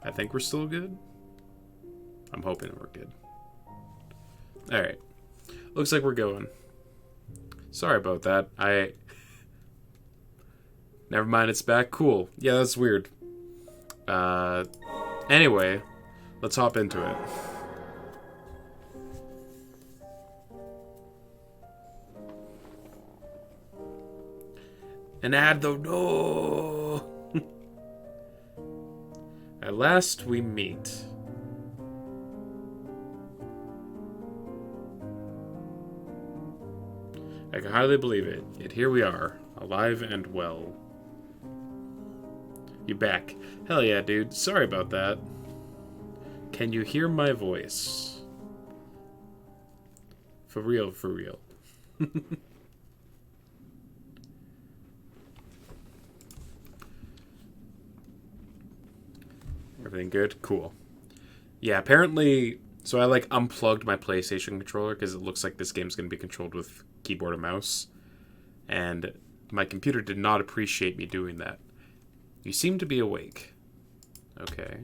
I think we're still good. I'm hoping we're good. Alright. Looks like we're going. Sorry about that. Never mind, it's back. Cool. Yeah, that's weird. Anyway, let's hop into it. And add the no. At last we meet. I can hardly believe it, yet here we are, alive and well. You back? Hell yeah, dude. Sorry about that. Can you hear my voice? For real, for real. Everything good? Cool. Yeah, apparently... So I, like, unplugged my PlayStation controller because it looks like this game's going to be controlled with keyboard and mouse. And my computer did not appreciate me doing that. You seem to be awake. Okay.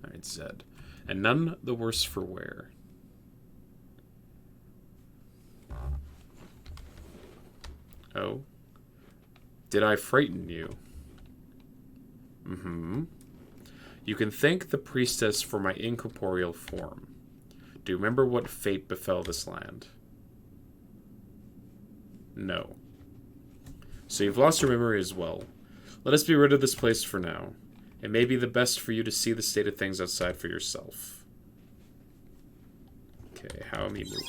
Alright, Zed. And none the worse for wear. Oh. Did I frighten you? Mm-hmm. You can thank the priestess for my incorporeal form. Do you remember what fate befell this land? No. So you've lost your memory as well. Let us be rid of this place for now. It may be the best for you to see the state of things outside for yourself. Okay, how am I moving?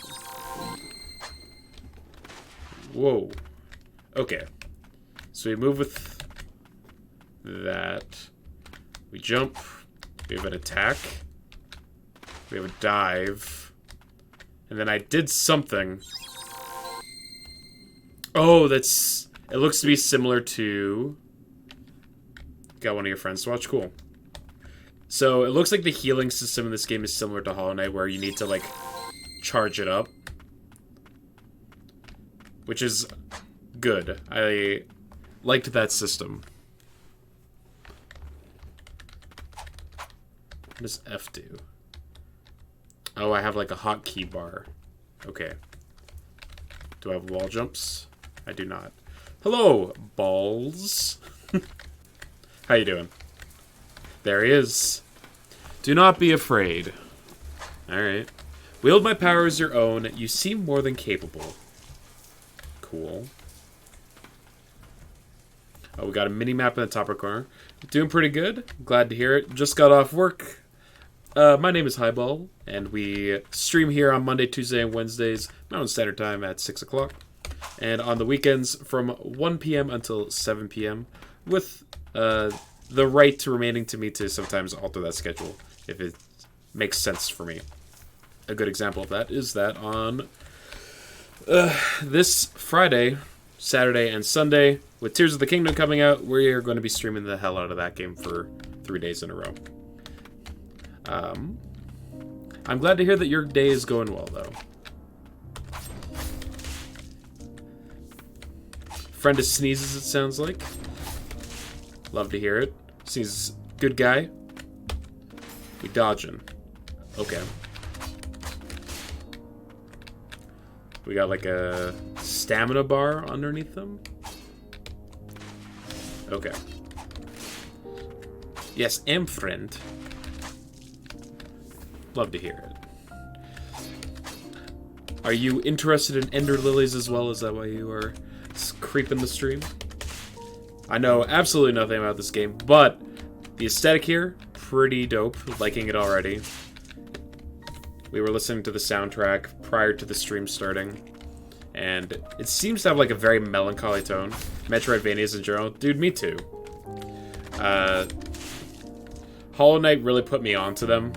Whoa. Okay. So we move with that. We jump. We have an attack. We have a dive. And then I did something. Oh, that's... It looks to be similar to... Got one of your friends to watch? Cool. So, it looks like the healing system in this game is similar to Hollow Knight, where you need to, like, charge it up. Which is good. I liked that system. What does F do? Oh, I have, like, a hotkey bar. Okay. Do I have wall jumps? I do not. Hello, balls. How you doing? There he is. Do not be afraid. Alright. Wield my power as your own. You seem more than capable. Cool. Oh, we got a mini-map in the top right corner. Doing pretty good. Glad to hear it. Just got off work. My name is Highball, and we stream here on Monday, Tuesday, and Wednesdays, Mountain Standard Time at 6 o'clock. And on the weekends from 1 p.m. until 7 p.m. with the right to remaining to me to sometimes alter that schedule if it makes sense for me. A good example of that is that on this Friday, Saturday, and Sunday, with Tears of the Kingdom coming out, we are going to be streaming the hell out of that game for 3 days in a row. I'm glad to hear that your day is going well, though. Friend of Sneezes, it sounds like. Love to hear it. Sneezes, good guy. We dodging. Okay. We got like a stamina bar underneath them. Okay. Yes, am friend. Love to hear it. Are you interested in Ender Lilies as well? Is that why you are creeping the stream? I know absolutely nothing about this game, but the aesthetic here, pretty dope. Liking it already. We were listening to the soundtrack prior to the stream starting, and it seems to have like a very melancholy tone. Metroidvanias in general. Dude, me too. Hollow Knight really put me onto them,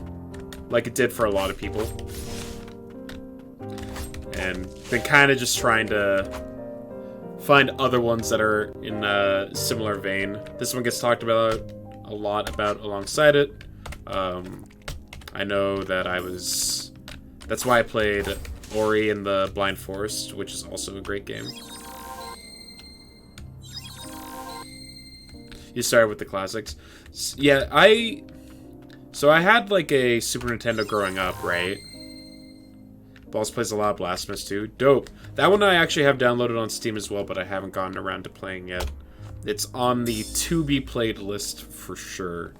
like it did for a lot of people. And been kind of just trying to find other ones that are in a similar vein. This one gets talked about a lot about alongside it. I know that that's why I played Ori in the Blind Forest, which is also a great game. You started with the classics. Yeah, So I had, like, a Super Nintendo growing up, right? Balls plays a lot of Blasphemous too. Dope. That one I actually have downloaded on Steam as well, but I haven't gotten around to playing yet. It's on the to-be-played list for sure.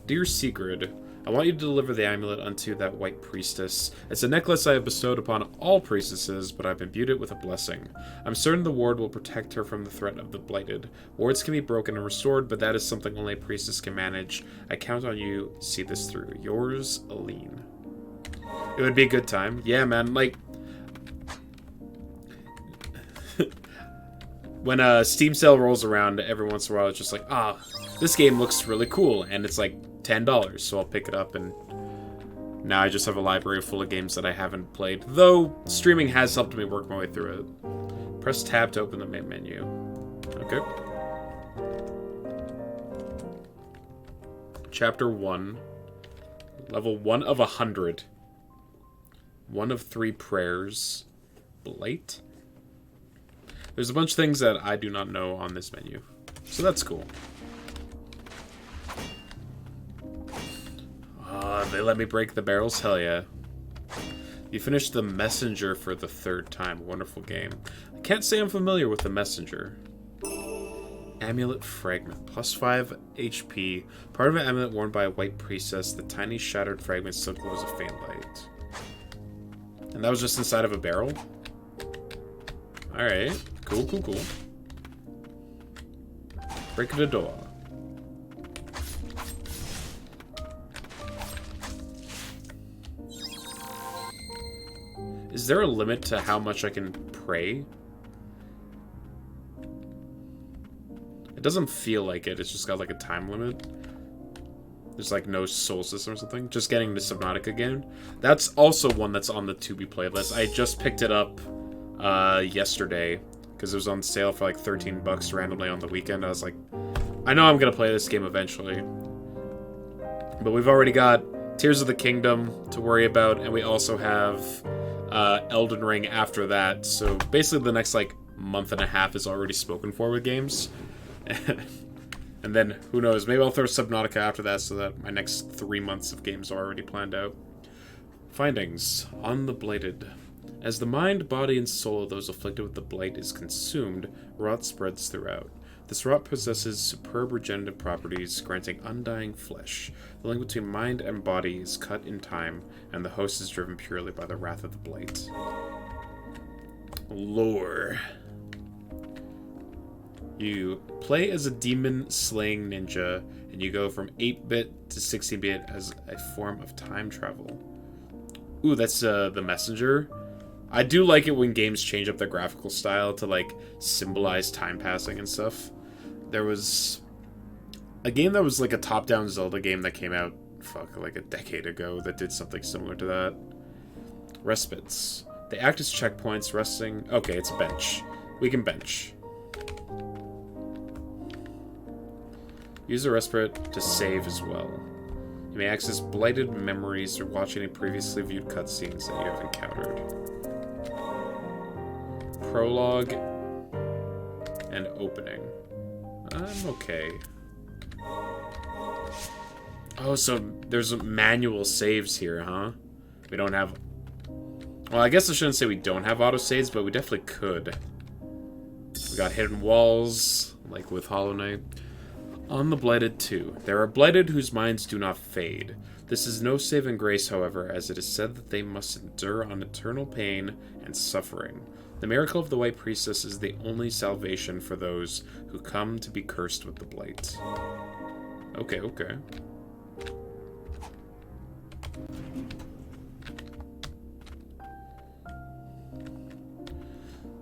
Dear Sigrid, I want you to deliver the amulet unto that white priestess. It's a necklace I have bestowed upon all priestesses, but I've imbued it with a blessing. I'm certain the ward will protect her from the threat of the blighted. Wards can be broken and restored, but that is something only a priestess can manage. I count on you. See this through. Yours, Aline. It would be a good time. Yeah, man, like... when a Steam sale rolls around, every once in a while it's just like, this game looks really cool, and it's like $10, so I'll pick it up, and now I just have a library full of games that I haven't played, though streaming has helped me work my way through it. Press tab to open the main menu. Okay. Chapter 1. Level 1 of 100. 1 of 3 prayers. Blight? There's a bunch of things that I do not know on this menu, so that's cool. They let me break the barrels? Hell yeah. You finished The Messenger for the 3rd time. Wonderful game. I can't say I'm familiar with The Messenger. Amulet Fragment. Plus 5 HP. Part of an amulet worn by a white priestess. The tiny shattered fragment still glows a faint light. And that was just inside of a barrel? Alright. Cool, cool, cool. Break the door. Is there a limit to how much I can pray? It doesn't feel like it. It's just got like a time limit. There's like no soul system or something. Just getting to Subnautica again. That's also one that's on the to-be played list. I just picked it up yesterday because it was on sale for like $13 randomly on the weekend. I was like, I know I'm going to play this game eventually. But we've already got Tears of the Kingdom to worry about, and we also have Elden Ring after that. So basically the next like month and a half is already spoken for with games. And then, who knows, maybe I'll throw Subnautica after that so that my next 3 months of games are already planned out. Findings. On the Blighted. As the mind, body, and soul of those afflicted with the blight is consumed, rot spreads throughout. This rot possesses superb regenerative properties, granting undying flesh. The link between mind and body is cut in time, and the host is driven purely by the wrath of the blight. Lore. You play as a demon-slaying ninja, and you go from 8-bit to 16-bit as a form of time travel. Ooh, that's The Messenger. I do like it when games change up their graphical style to, like, symbolize time passing and stuff. There was a game that was, like, a top-down Zelda game that came out, like a decade ago that did something similar to that. Respites. They act as checkpoints, resting... Okay, it's a bench. We can bench. Use a respite to save as well. You may access blighted memories or watch any previously viewed cutscenes that you have encountered. Prologue and opening. I'm okay. Oh, so there's manual saves here, huh? We don't have... Well, I guess I shouldn't say we don't have autosaves, but we definitely could. We got hidden walls, like with Hollow Knight. On the Blighted 2. There are Blighted whose minds do not fade. This is no saving grace, however, as it is said that they must endure on eternal pain and suffering. The miracle of the White Priestess is the only salvation for those who come to be cursed with the Blight. Okay, okay.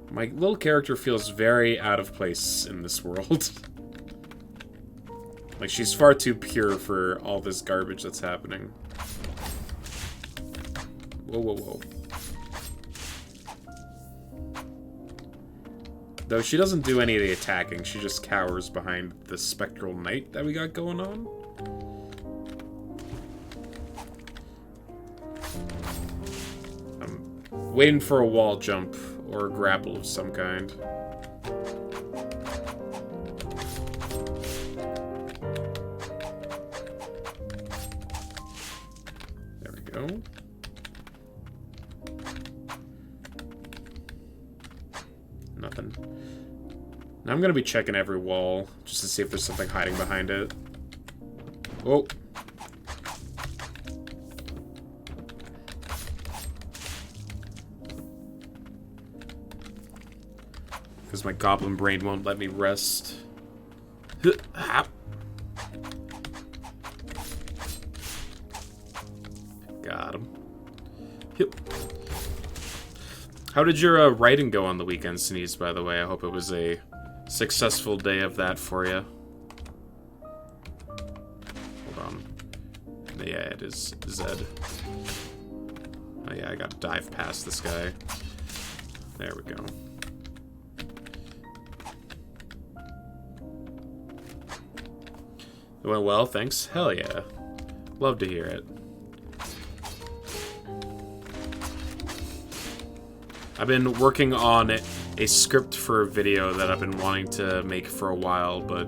My little character feels very out of place in this world. Like, she's far too pure for all this garbage that's happening. Whoa, whoa, whoa. Though she doesn't do any of the attacking, she just cowers behind the spectral knight that we got going on. I'm waiting for a wall jump or a grapple of some kind. go. Nothing. Now I'm gonna be checking every wall just to see if there's something hiding behind it. Oh. Because my goblin brain won't let me rest. Got him. Yep. How did your writing go on the weekend, Sneeze, by the way? I hope it was a successful day of that for you. Hold on. Yeah, it is Zed. Oh yeah, I gotta dive past this guy. There we go. It went well, thanks. Hell yeah. Love to hear it. I've been working on a script for a video that I've been wanting to make for a while, but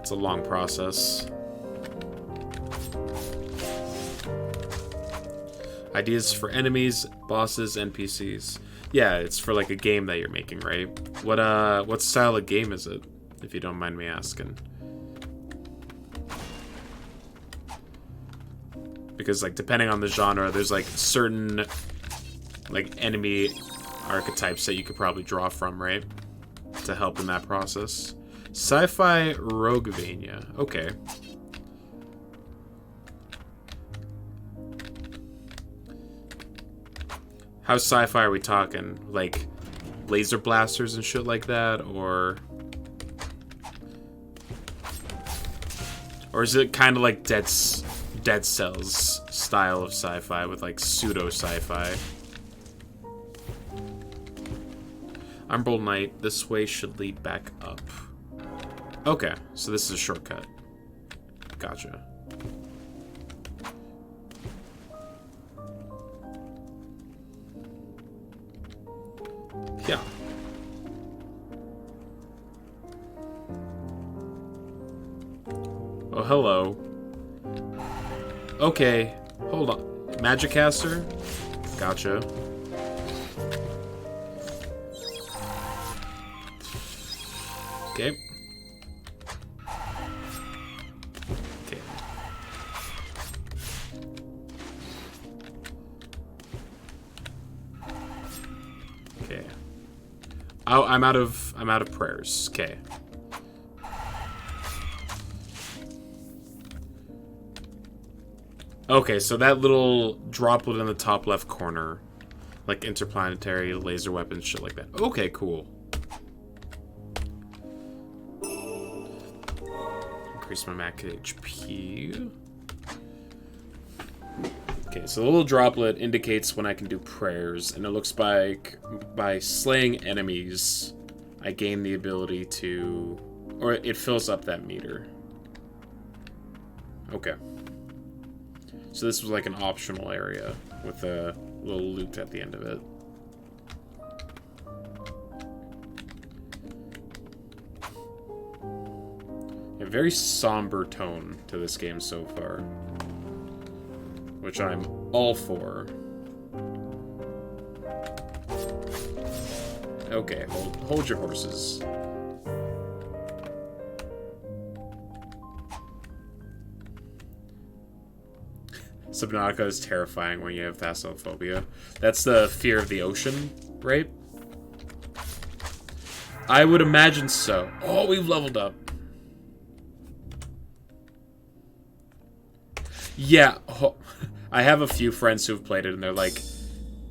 it's a long process. Ideas for enemies, bosses, NPCs. Yeah, it's for like a game that you're making, right? What style of game is it, if you don't mind me asking? Because like depending on the genre, there's like certain like enemy archetypes that you could probably draw from, right? To help in that process. Sci-fi Roguevania. Okay. How sci-fi are we talking? Like laser blasters and shit like that, or is it kind of like Dead Cells style of sci-fi with like pseudo sci-fi? Umbral Knight, this way should lead back up. Okay, so this is a shortcut. Gotcha. Yeah. Oh, hello. Okay, hold on. Magicaster? Gotcha. Okay. Okay. Okay. Oh, I'm out of prayers. Okay. Okay, so that little droplet in the top left corner, like interplanetary laser weapons, shit like that. Okay, cool. Increase my max HP. Okay, so the little droplet indicates when I can do prayers, and it looks like by slaying enemies, I gain the ability to, or it fills up that meter. Okay. So this was like an optional area with a little loot at the end of it. A very somber tone to this game so far, which I'm all for. Okay, hold your horses. Subnautica is terrifying when you have thalassophobia. That's the fear of the ocean, right? I would imagine so. Oh, we've leveled up. Yeah, I have a few friends who've played it, and they're like,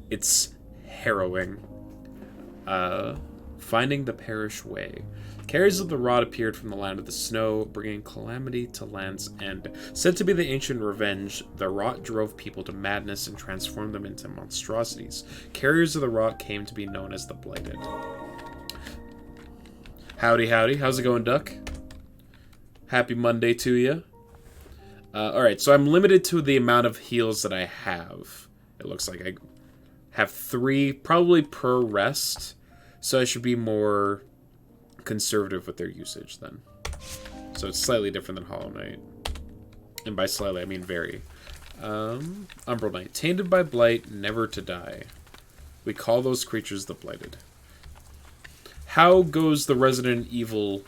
it's harrowing. Finding the Parish Way. Carriers of the Rod appeared from the land of the snow, bringing calamity to land's end. Said to be the ancient revenge, the rot drove people to madness and transformed them into monstrosities. Carriers of the Rot came to be known as the Blighted. Howdy, howdy. How's it going, Duck? Happy Monday to you. Alright, so I'm limited to the amount of heals that I have. It looks like I have 3, probably per rest. So I should be more conservative with their usage then. So it's slightly different than Hollow Knight. And by slightly, I mean very. Umbral Knight. Tainted by blight, never to die. We call those creatures the blighted. How goes the Resident Evil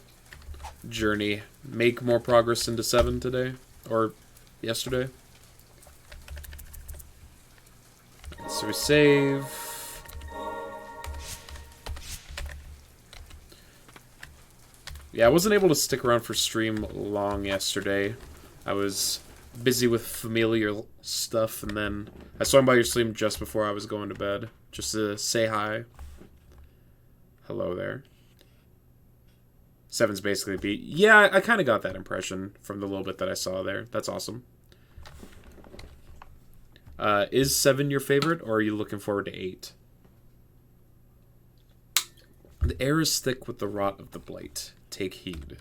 journey? Make more progress into 7 today? Or yesterday? So we save. Yeah, I wasn't able to stick around for stream long yesterday. I was busy with familial stuff, and then I swung by your stream just before I was going to bed, just to say hi. Hello there. 7's basically beat. Yeah, I kind of got that impression from the little bit that I saw there. That's awesome. Is 7 your favorite, or are you looking forward to 8? The air is thick with the rot of the blight. Take heed.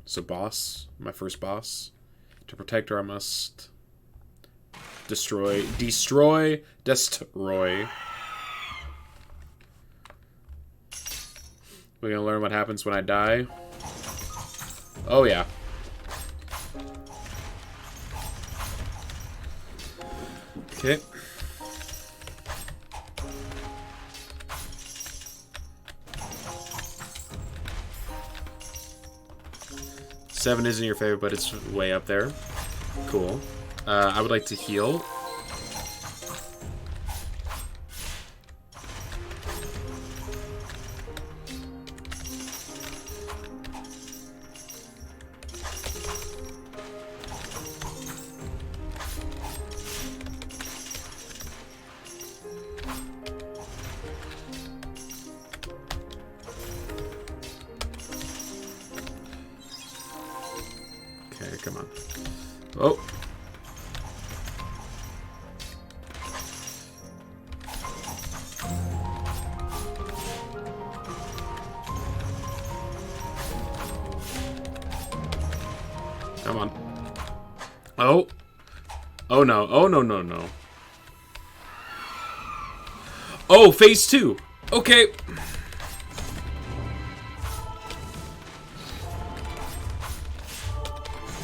So boss, my first boss. To protect her I must destroy. We're gonna learn what happens when I die. Oh yeah. Okay. Seven isn't your favorite, but it's way up there. Cool. I would like to heal. Okay, come on. Oh. Come on. Oh. Oh no. Oh no, no, no. Oh, phase 2. Okay.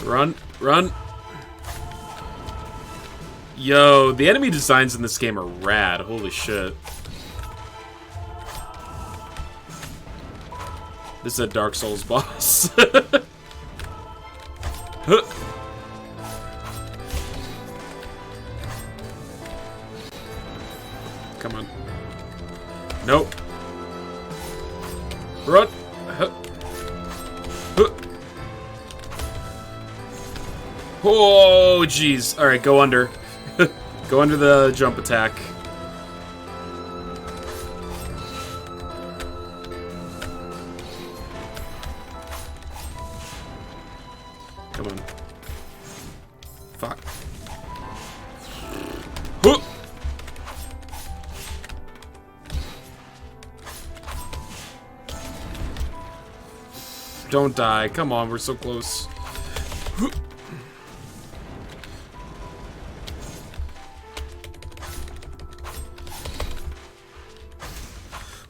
Run. Run. Yo, the enemy designs in this game are rad. Holy shit. This is a Dark Souls boss. Huh. Come on. Nope. Run. Huh. Huh. Oh, jeez. Alright, go under. Go under the jump attack. Come on. Fuck. Huh. Don't die. Come on, we're so close.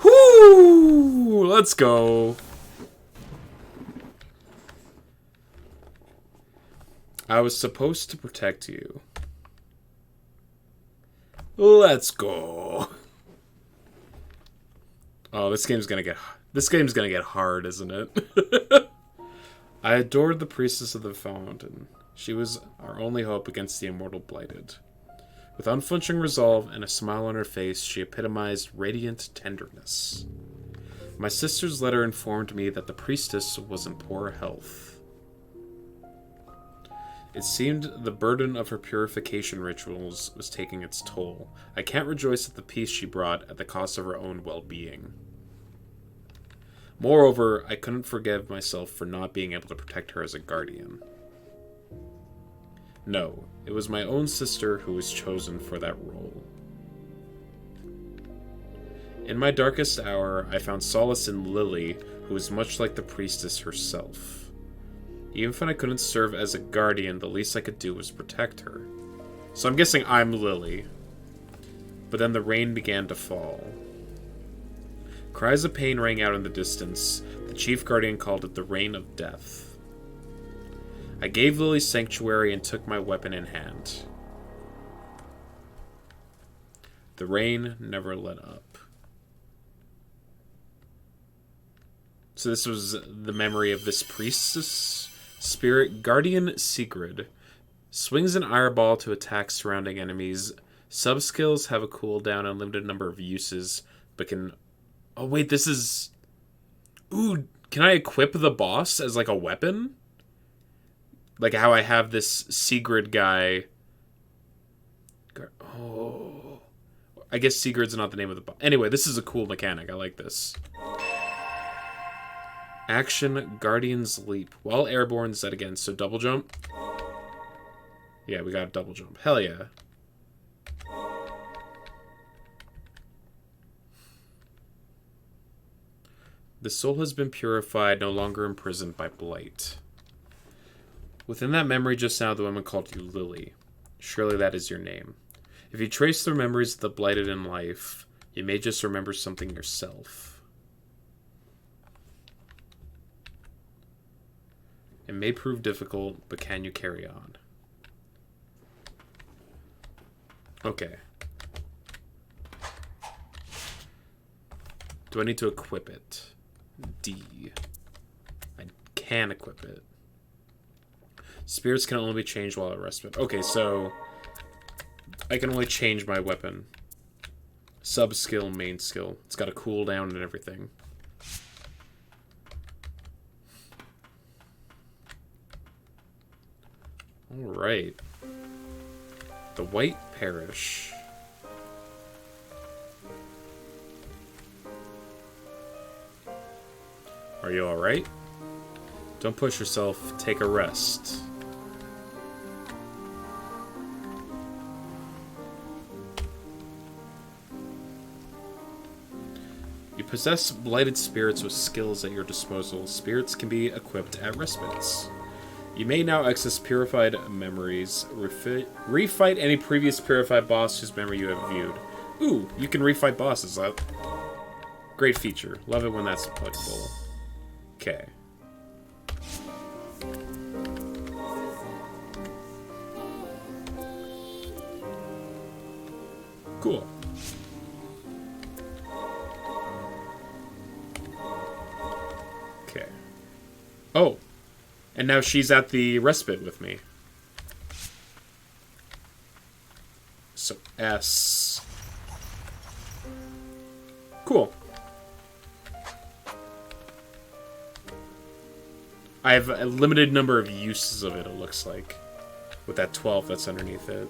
Whoo! Let's go. I was supposed to protect you. Let's go. Oh, this game's gonna get hard, isn't it? I adored the priestess of the fountain. She was our only hope against the immortal blighted. With unflinching resolve and a smile on her face, she epitomized radiant tenderness. My sister's letter informed me that the priestess was in poor health. It seemed the burden of her purification rituals was taking its toll. I can't rejoice at the peace she brought at the cost of her own well-being. Moreover, I couldn't forgive myself for not being able to protect her as a guardian. No, it was my own sister who was chosen for that role. In my darkest hour, I found solace in Lily, who was much like the priestess herself. Even if I couldn't serve as a guardian, the least I could do was protect her. So I'm guessing I'm Lily. But then the rain began to fall. Cries of pain rang out in the distance. The chief guardian called it the rain of death. I gave Lilies sanctuary and took my weapon in hand. The rain never let up. So this was the memory of this priestess spirit. Guardian Sigrid. Swings an airball to attack surrounding enemies. Sub-skills have a cooldown and limited number of uses, but can... Oh, wait, this is... Ooh, can I equip the boss as, like, a weapon? Like how I have this Sigrid guy... Oh... I guess Sigurd's not the name of the boss. Anyway, this is a cool mechanic. I like this. Action, Guardian's Leap. While airborne, set again. So double jump. Yeah, we got a double jump. Hell yeah. The soul has been purified, no longer imprisoned by blight. Within that memory just now, the woman called you Lily. Surely that is your name. If you trace the memories of the blighted in life, you may just remember something yourself. It may prove difficult, but can you carry on? Okay. Do I need to equip it? D. I can equip it. Spirits can only be changed while at respite. Okay, so I can only change my weapon. Sub-skill, main skill. It's got a cooldown and everything. Alright. The White Parish. Are you alright? Don't push yourself. Take a rest. You possess blighted spirits with skills at your disposal. Spirits can be equipped at respites. You may now access purified memories. Refight any previous purified boss whose memory you have viewed. Ooh, you can refight bosses. Great feature. Love it when that's applicable. Okay. Cool. Okay. Oh. And now she's at the respite with me. So, S. Cool. I have a limited number of uses of it, it looks like. With that 12 that's underneath it.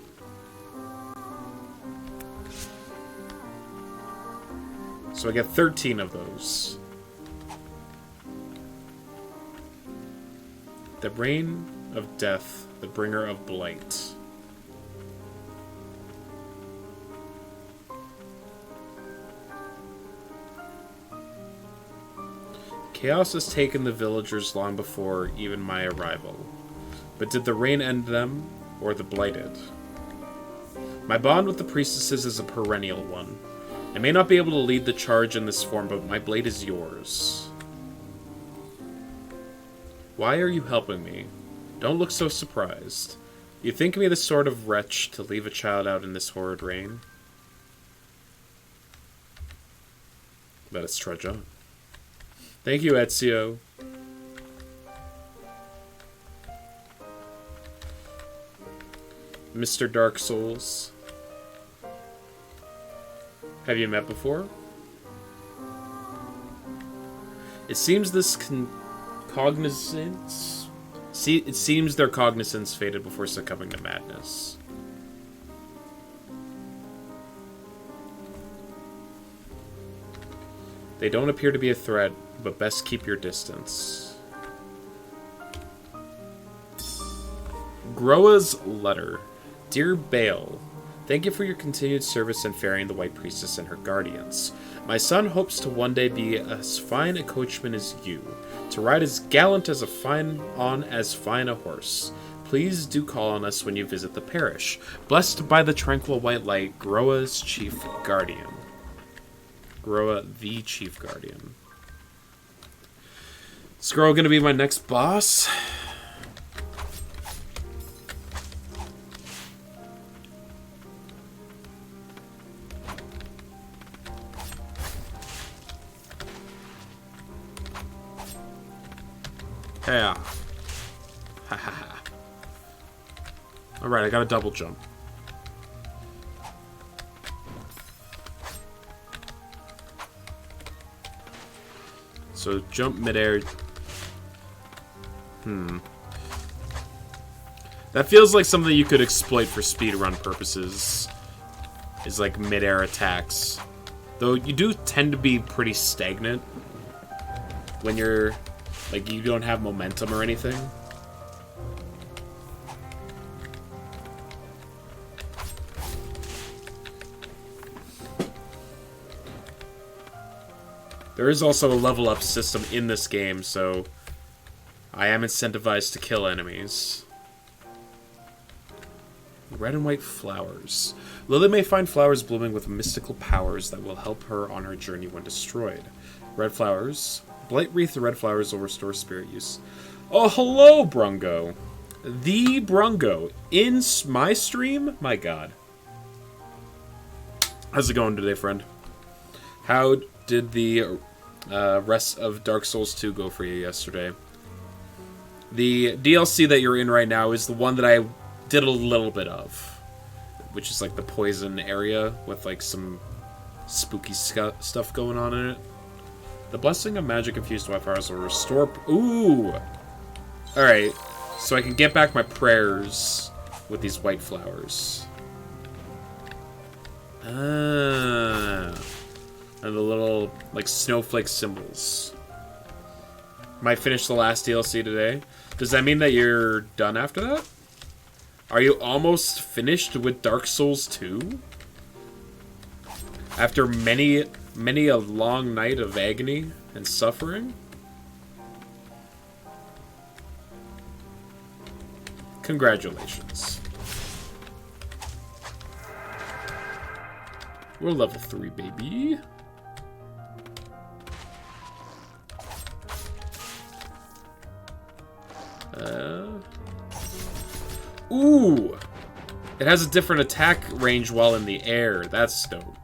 So I get 13 of those. The Rain of Death, the Bringer of Blight. Chaos has taken the villagers long before even my arrival. But did the rain end them, or the blighted? My bond with the priestesses is a perennial one. I may not be able to lead the charge in this form, but my blade is yours. Why are you helping me? Don't look so surprised. You think me the sort of wretch to leave a child out in this horrid rain? Let us trudge on. Thank you, Ezio. Mr. Dark Souls. Have you met before? It seems this cognizance... it seems their cognizance faded before succumbing to madness. They don't appear to be a threat, but best keep your distance. Groa's letter. Dear Bale, thank you for your continued service in ferrying the White Priestess and her guardians. My son hopes to one day be as fine a coachman as you, to ride as gallant as fine a horse. Please do call on us when you visit the parish. Blessed by the tranquil white light, Groa's chief guardian. Groa, the chief guardian. Is Groa gonna be my next boss? Yeah. Ha ha ha. Alright, I got a double jump. So jump midair. That feels like something you could exploit for speedrun purposes. Is like midair attacks. Though you do tend to be pretty stagnant when you're like you don't have momentum or anything. There is also a level up system in this game, so I am incentivized to kill enemies. Red and white flowers. Lily may find flowers blooming with mystical powers that will help her on her journey when destroyed. Red flowers. Blight wreath of red flowers will restore spirit use. Oh, hello, Brungo. The Brungo. In my stream? My god. How's it going today, friend? How did the rest of Dark Souls 2 go for you yesterday? The DLC that you're in right now is the one that I did a little bit of, which is like the poison area with like some spooky stuff going on in it. The blessing of magic infused white flowers will restore. Ooh! Alright, so I can get back my prayers with these white flowers. Ah. And the little, like, snowflake symbols. Might finish the last DLC today. Does that mean that you're done after that? Are you almost finished with Dark Souls 2? After many a long night of agony and suffering? Congratulations. We're level 3, baby. Ooh! It has a different attack range while in the air. That's dope.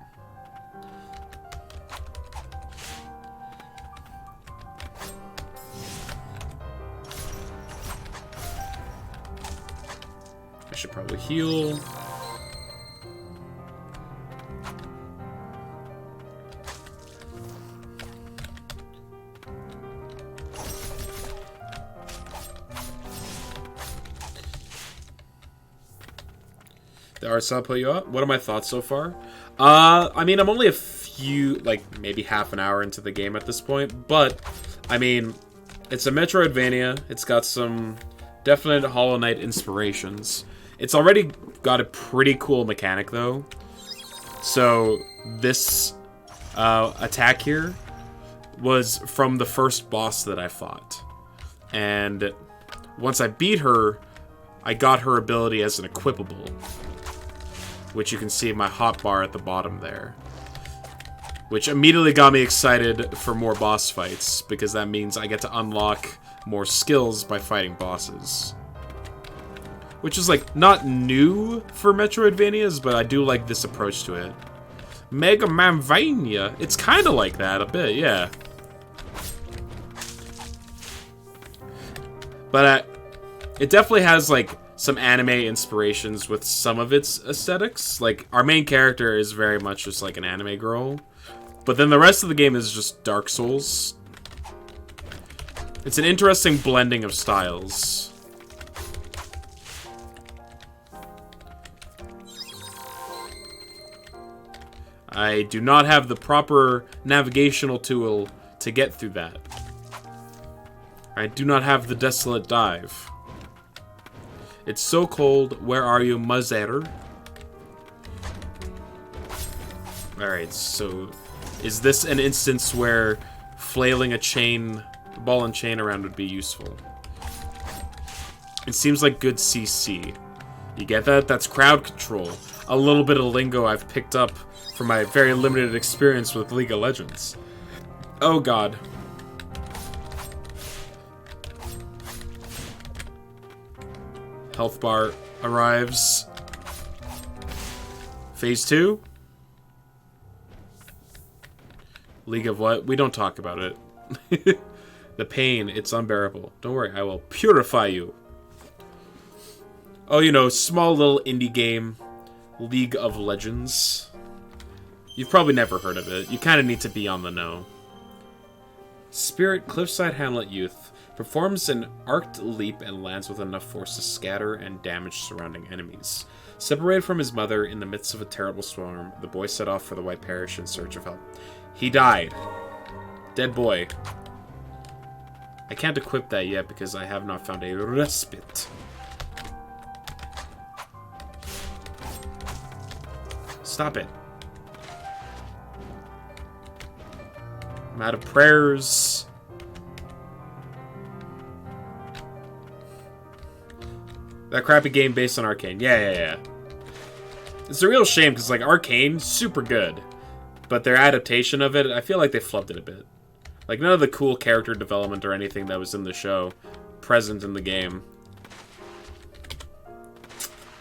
I should probably heal. The art style put you up? What are my thoughts so far? I mean, I'm only a few, like, maybe half an hour into the game at this point, but, I mean, it's a Metroidvania. It's got some definite Hollow Knight inspirations. It's already got a pretty cool mechanic, though. So, this attack here was from the first boss that I fought. And once I beat her, I got her ability as an equipable, which you can see in my hotbar at the bottom there. Which immediately got me excited for more boss fights, because that means I get to unlock more skills by fighting bosses. Which is, like, not new for Metroidvanias, but I do like this approach to it. Mega Manvania. It's kind of like that a bit, yeah. But it definitely has, like, some anime inspirations with some of its aesthetics. Like, our main character is very much just like an anime girl. But then the rest of the game is just Dark Souls. It's an interesting blending of styles. I do not have the proper navigational tool to get through that. I do not have the Desolate Dive. It's so cold. Where are you, Mazer? Alright, so is this an instance where flailing a ball and chain around would be useful? It seems like good CC. You get that? That's crowd control. A little bit of lingo I've picked up from my very limited experience with League of Legends. Oh god. Health bar arrives. Phase 2? League of what? We don't talk about it. The pain, it's unbearable. Don't worry, I will purify you. Oh, you know, small little indie game. League of Legends. You've probably never heard of it. You kind of need to be on the know. Spirit Cliffside Hamlet Youth performs an arced leap and lands with enough force to scatter and damage surrounding enemies. Separated from his mother in the midst of a terrible storm, the boy set off for the White Parish in search of help. He died. Dead boy. I can't equip that yet because I have not found a respite. Stop it. I'm out of prayers. That crappy game based on Arcane. Yeah. It's a real shame because, like, Arcane, super good. But their adaptation of it, I feel like they flubbed it a bit. Like, none of the cool character development or anything that was in the show present in the game.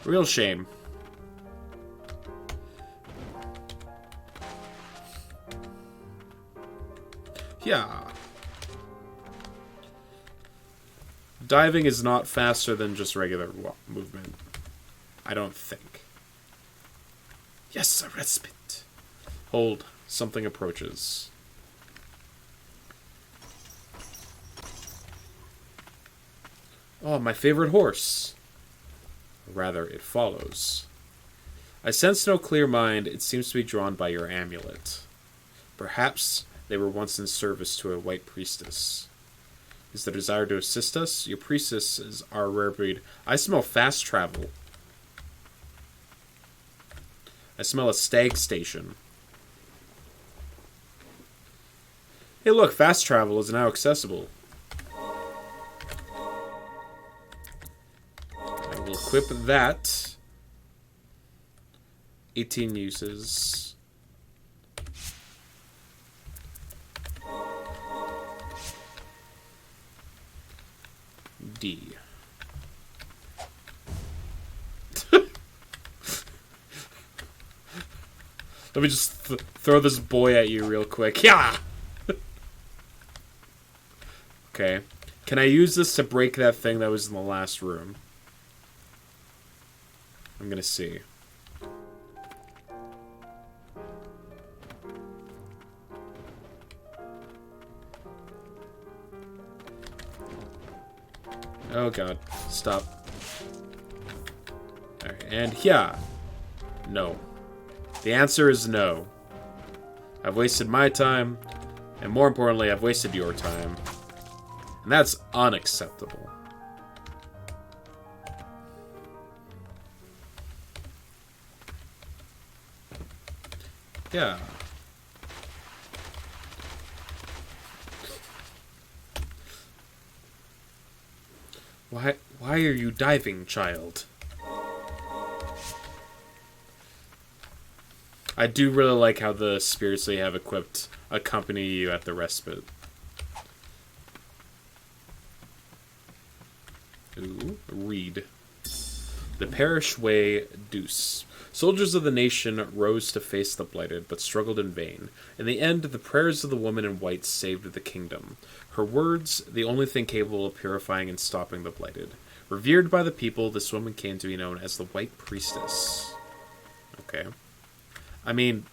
Real shame. Yeah. Diving is not faster than just regular movement. I don't think. Yes, a respite. Hold. Something approaches. Oh, my favorite horse. Rather, it follows. I sense no clear mind. It seems to be drawn by your amulet. Perhaps they were once in service to a white priestess. Is the desire to assist us? Your priestesses are a rare breed. I smell fast travel. I smell a stag station. Hey look, fast travel is now accessible. I will equip that. 18 uses. D. Let me just throw this boy at you real quick. Yeah! Okay. Can I use this to break that thing that was in the last room? I'm gonna see. Oh god. Stop. Alright, and yeah. No. The answer is no. I've wasted my time, and more importantly, I've wasted your time. And that's unacceptable. Yeah. Why are you diving, child? I do really like how the spirits they have equipped accompany you at the respite. Ooh, read. The Parish Way Deuce. Soldiers of the nation rose to face the blighted, but struggled in vain. In the end, the prayers of the woman in white saved the kingdom. Her words, the only thing capable of purifying and stopping the blighted. Revered by the people, this woman came to be known as the White Priestess. Okay. I mean,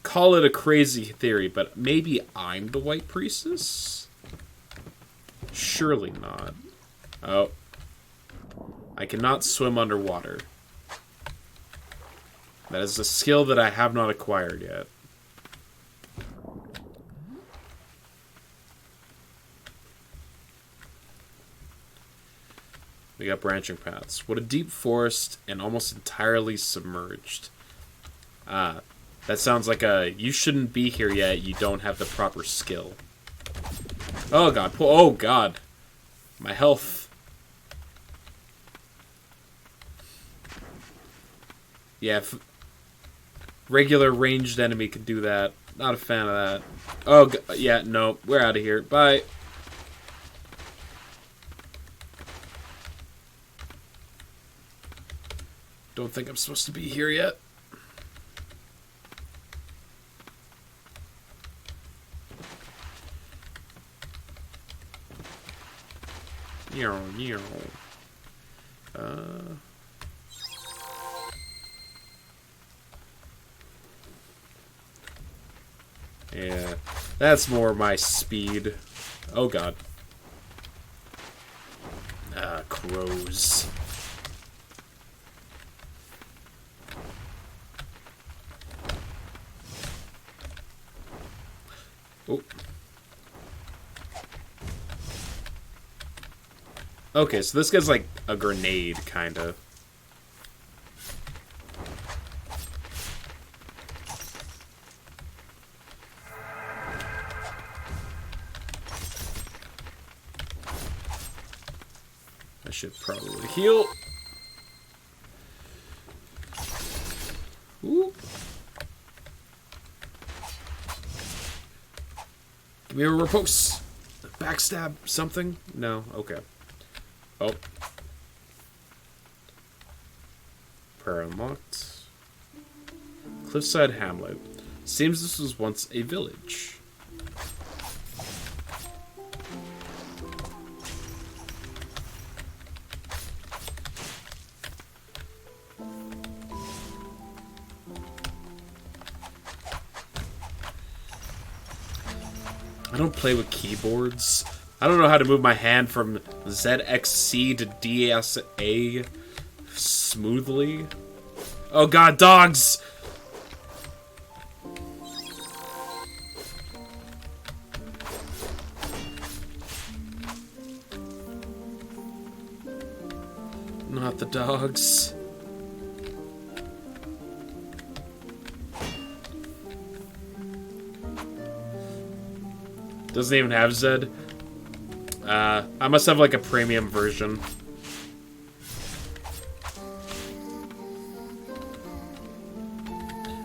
call it a crazy theory, but maybe I'm the White Priestess? Surely not. Oh. I cannot swim underwater. That is a skill that I have not acquired yet. We got branching paths. What a deep forest and almost entirely submerged. Ah, that sounds like a you shouldn't be here yet, you don't have the proper skill. Oh god, oh god. My health. Yeah, if regular ranged enemy could do that. Not a fan of that. Oh, yeah, no, we're out of here. Bye. Don't think I'm supposed to be here yet. Meow, meow. Yeah, that's more my speed. Oh god. Crows. Oh. Okay, so this guy's like a grenade, kinda. I should probably heal. Ooh. Give me a riposte. Backstab something? No? Okay. Oh. Prayer unlocked. Cliffside Hamlet. Seems this was once a village. I don't play with keyboards. I don't know how to move my hand from ZXC to DSA smoothly. Oh god, dogs! Not the dogs. Doesn't even have Zed. I must have like a premium version.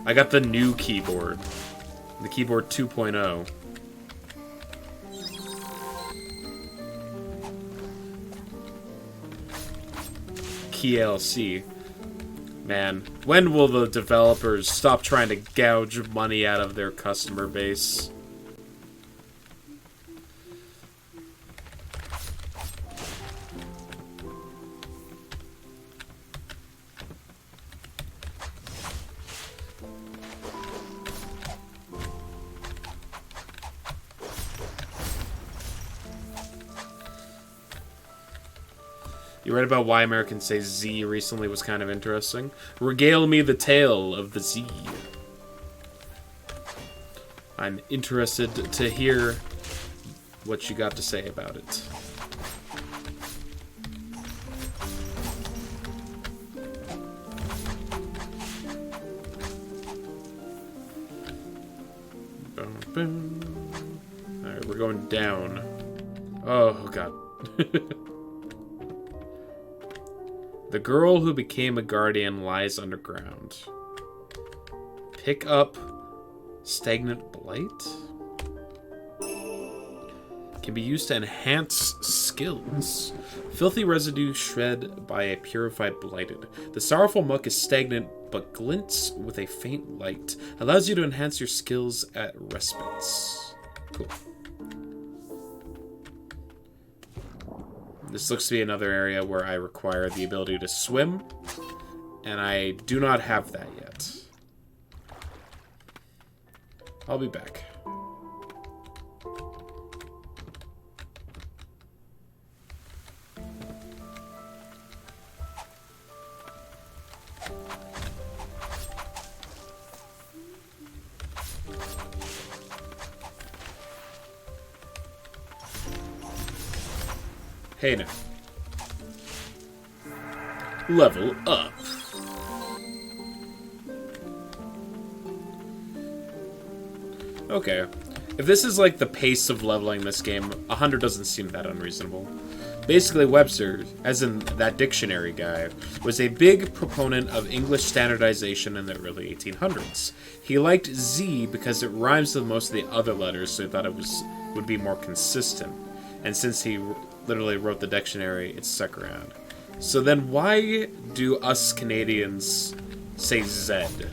I got the new keyboard. The keyboard 2.0. KLC. Man, when will the developers stop trying to gouge money out of their customer base? You read about why Americans say Z recently was kind of interesting? Regale me the tale of the Z. I'm interested to hear what you got to say about it. Alright, we're going down. Oh, God. The girl who became a guardian lies underground. Pick up stagnant blight? Can be used to enhance skills. Filthy residue shred by a purified blighted. The sorrowful muck is stagnant but glints with a faint light. Allows you to enhance your skills at respites. Cool. This looks to be another area where I require the ability to swim, and I do not have that yet. I'll be back. Hey now. Level up. Okay. If this is like the pace of leveling this game, 100 doesn't seem that unreasonable. Basically, Webster, as in that dictionary guy, was a big proponent of English standardization in the early 1800s. He liked Z because it rhymes with most of the other letters, so he thought it would be more consistent. And since he literally wrote the dictionary, it stuck around. So then why do us Canadians say Zed?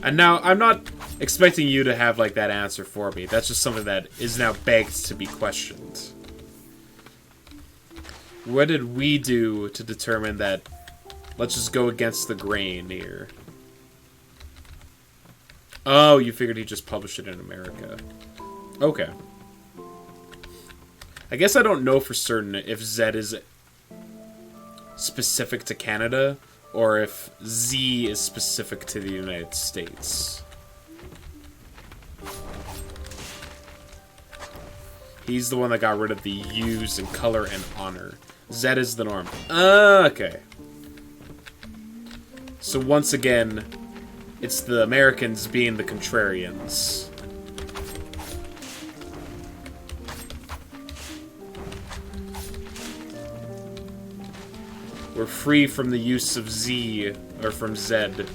And now, I'm not expecting you to have like that answer for me. That's just something that is now begged to be questioned. What did we do to determine that? Let's just go against the grain here. Oh, you figured he just published it in America. Okay. I guess I don't know for certain if Z is specific to Canada or if Z is specific to the United States. He's the one that got rid of the U's in color and honor. Z is the norm. Okay. So once again, it's the Americans being the contrarians. We're free from the use of Z, or from Z.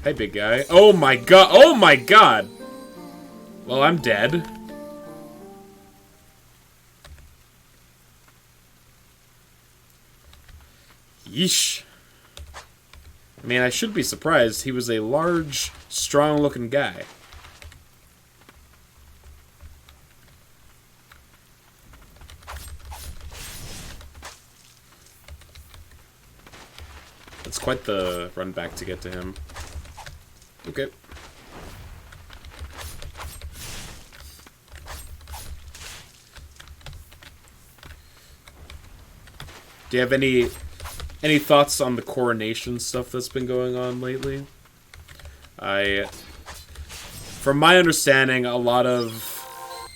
Hey, big guy. Oh my god! Oh my god! Well, I'm dead. Yeesh. I mean, I should be surprised. He was a large, strong-looking guy. It's quite the run back to get to him. Okay. Do you have any thoughts on the coronation stuff that's been going on lately? From my understanding, a lot of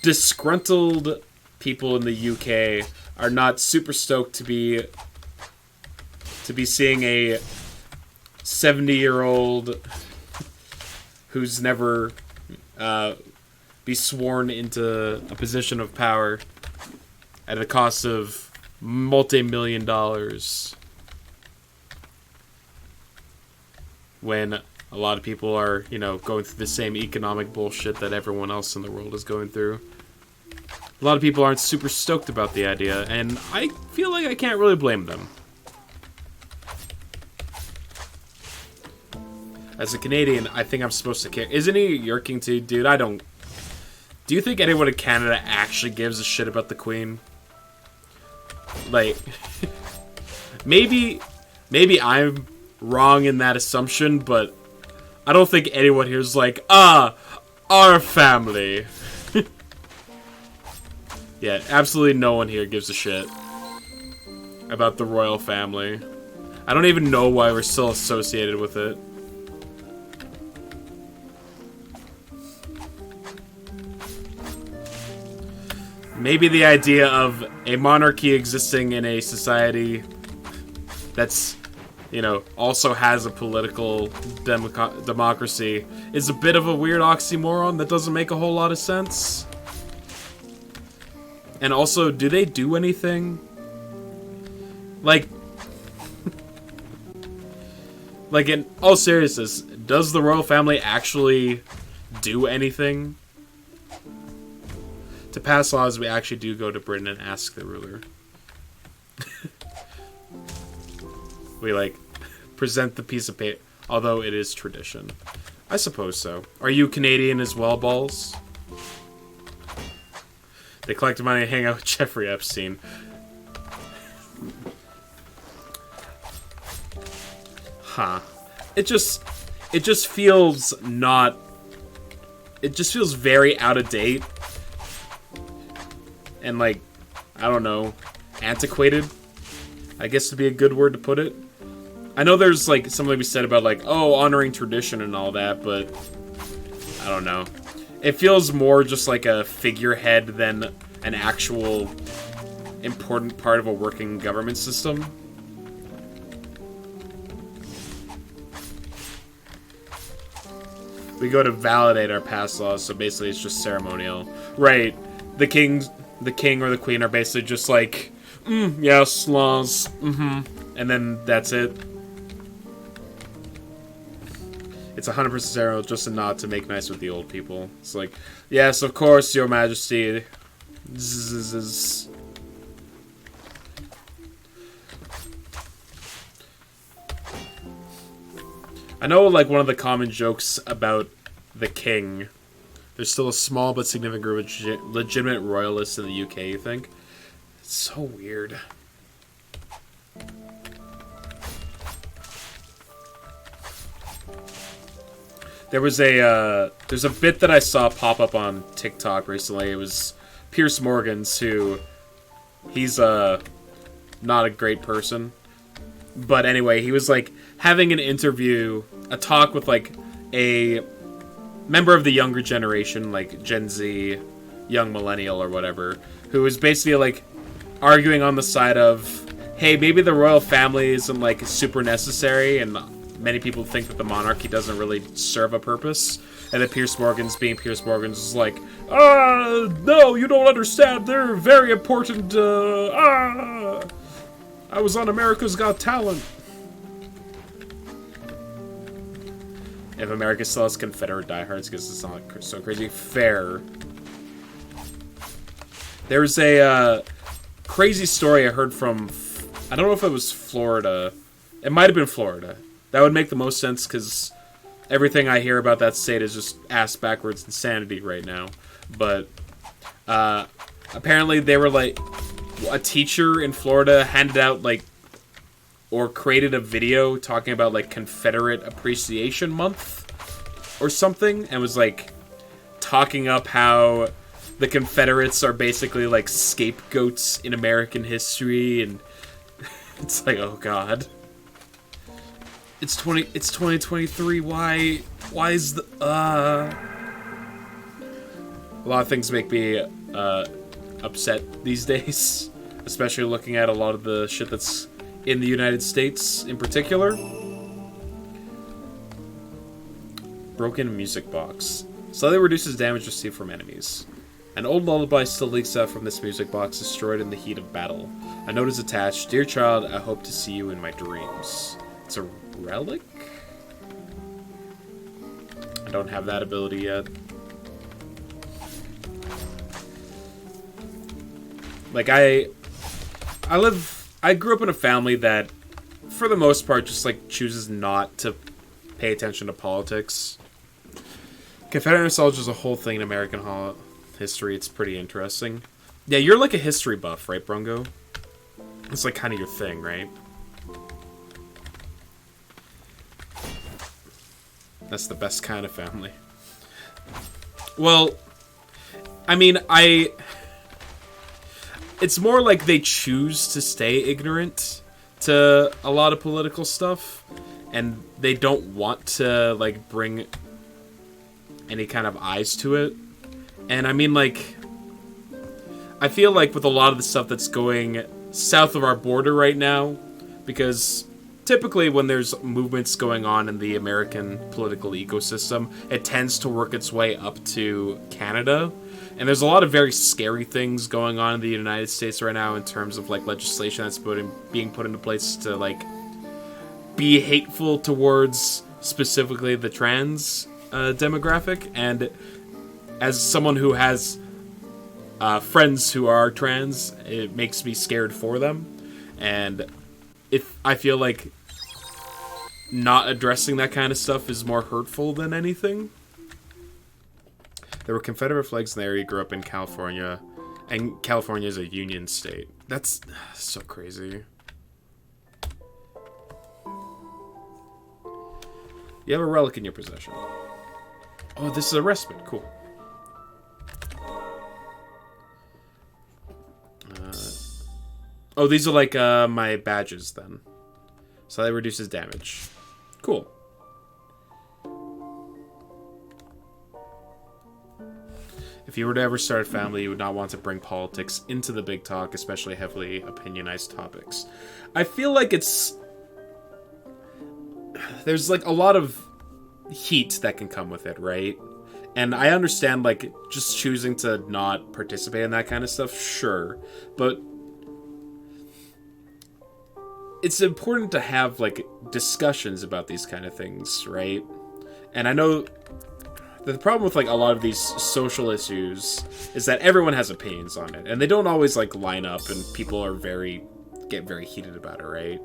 disgruntled people in the UK are not super stoked to be seeing a 70-year-old who's never be sworn into a position of power at a cost of multi-million dollars, when a lot of people are, you know, going through the same economic bullshit that everyone else in the world is going through. A lot of people aren't super stoked about the idea, and I feel like I can't really blame them. As a Canadian, I think I'm supposed to care. Isn't he yerking too? Dude, I don't... Do you think anyone in Canada actually gives a shit about the Queen? Like... maybe I'm wrong in that assumption, but I don't think anyone here is like, our family. Yeah, absolutely no one here gives a shit about the royal family. I don't even know why we're still associated with it. Maybe the idea of a monarchy existing in a society that's, you know, also has a political democracy is a bit of a weird oxymoron that doesn't make a whole lot of sense. And also, do they do anything? Like, in all seriousness, does the royal family actually do anything? To pass laws, we actually do go to Britain and ask the ruler. We, like, present the piece of paper, although it is tradition. I suppose so. Are you Canadian as well, Balls? They collect money and hang out with Jeffrey Epstein. Huh. It just feels not... It just feels very out of date. And, like, I don't know, antiquated, I guess would be a good word to put it. I know there's, like, something to be said about, like, oh, honoring tradition and all that, but I don't know. It feels more just like a figurehead than an actual important part of a working government system. We go to validate our past laws, so basically it's just ceremonial. Right, the king or the queen are basically just like, yes, laws, and then that's it. It's 100% ceremonial, just a nod to make nice with the old people. It's like, yes, of course, your majesty. Zzz. I know, like, one of the common jokes about the king, there's still a small but significant group of legitimate royalists in the UK, you think? So weird. There's a bit that I saw pop up on TikTok recently. It was Pierce Morgan's, who he's not a great person. But anyway, he was like having an interview, a talk with like a member of the younger generation, like Gen Z, young millennial or whatever, who was basically like arguing on the side of, hey, maybe the royal family isn't like super necessary, and many people think that the monarchy doesn't really serve a purpose. And then Pierce Morgan's, being Pierce Morgan's, is like, no, you don't understand. They're very important. I was on America's Got Talent. If America still has Confederate diehards, because it's not so crazy. Fair. There's a crazy story I heard from, I don't know if it was Florida. It might have been Florida. That would make the most sense, because everything I hear about that state is just ass-backwards insanity right now. But apparently they were like, a teacher in Florida handed out like, or created a video talking about like Confederate Appreciation Month or something, and was like talking up how the Confederates are basically like scapegoats in American history, and it's like, oh god. It's 2023, why is the a lot of things make me upset these days, especially looking at a lot of the shit that's in the United States in particular. Broken music box. Slightly reduces damage received from enemies. An old lullaby still leaks out from this music box, destroyed in the heat of battle. A note is attached. Dear child, I hope to see you in my dreams. It's a relic? I don't have that ability yet. Like, I grew up in a family that, for the most part, just, like, chooses not to pay attention to politics. Confederate nostalgia is a whole thing in American history. It's pretty interesting. Yeah, you're like a history buff, right, Brungo? It's, like, kind of your thing, right? That's the best kind of family. Well, I mean, it's more like they choose to stay ignorant to a lot of political stuff, and they don't want to, like, bring any kind of eyes to it. And I mean, like, I feel like with a lot of the stuff that's going south of our border right now, because typically when there's movements going on in the American political ecosystem, it tends to work its way up to Canada. And there's a lot of very scary things going on in the United States right now in terms of, like, legislation that's being put into place to, like, be hateful towards specifically the trans demographic. And as someone who has friends who are trans, it makes me scared for them. And I feel like not addressing that kind of stuff is more hurtful than anything. There were Confederate flags in the area. Grew up in California, and California is a Union state. That's so crazy. You have a relic in your possession. Oh, this is a respite. Cool. Oh, these are like my badges then. So that reduces damage. Cool. If you were to ever start a family, you would not want to bring politics into the big talk, especially heavily opinionized topics. I feel like there's like a lot of heat that can come with it, right? And I understand, like, just choosing to not participate in that kind of stuff, sure. But it's important to have, like, discussions about these kind of things, right? And I know the problem with, like, a lot of these social issues is that everyone has opinions on it, and they don't always, like, line up, and people are get very heated about it, right?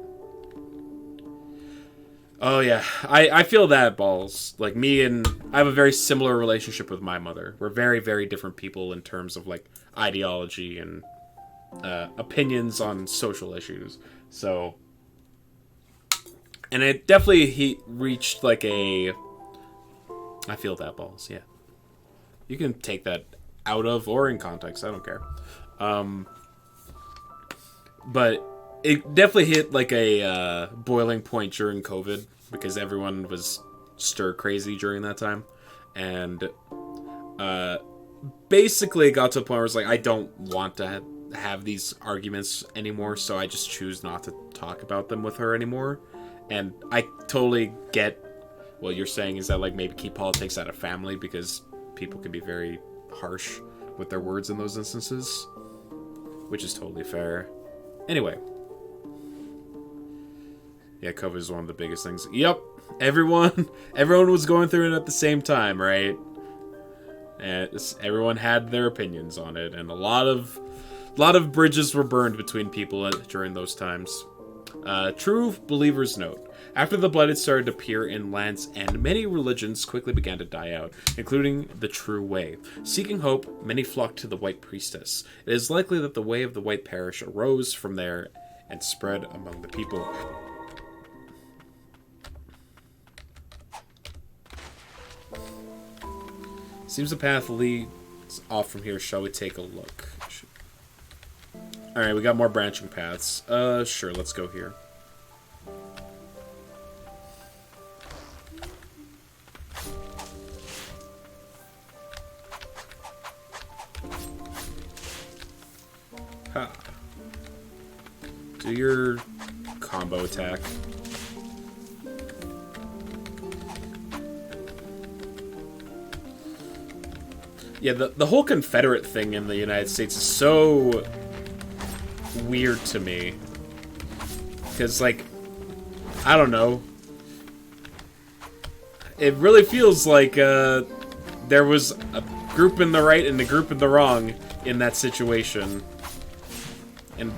Oh yeah, I feel that, balls. Like, I have a very similar relationship with my mother. We're very, very different people in terms of, like, ideology and opinions on social issues. So, and it definitely he reached like a. I feel that balls. Yeah, you can take that out of or in context. I don't care. But it definitely hit like a boiling point during COVID because everyone was stir crazy during that time, and basically it got to a point where it's like I don't want to have these arguments anymore, so I just choose not to talk about them with her anymore. And I totally get what you're saying is that like maybe keep politics out of family because people can be very harsh with their words in those instances, which is totally fair. Anyway, yeah, COVID is one of the biggest things. Yep, everyone was going through it at the same time, right? And everyone had their opinions on it, and a lot of bridges were burned between people during those times. True believers note. After the blood had started to appear in Land's End, many religions quickly began to die out, including the True Way. Seeking hope, many flocked to the White Priestess. It is likely that the Way of the White Parish arose from there and spread among the people. Seems the path leads off from here. Shall we take a look? Alright, we got more branching paths. Sure, let's go here. Ha. Do your combo attack. Yeah, the whole Confederate thing in the United States is so weird to me. Because, like, I don't know. It really feels like there was a group in the right and a group in the wrong in that situation. And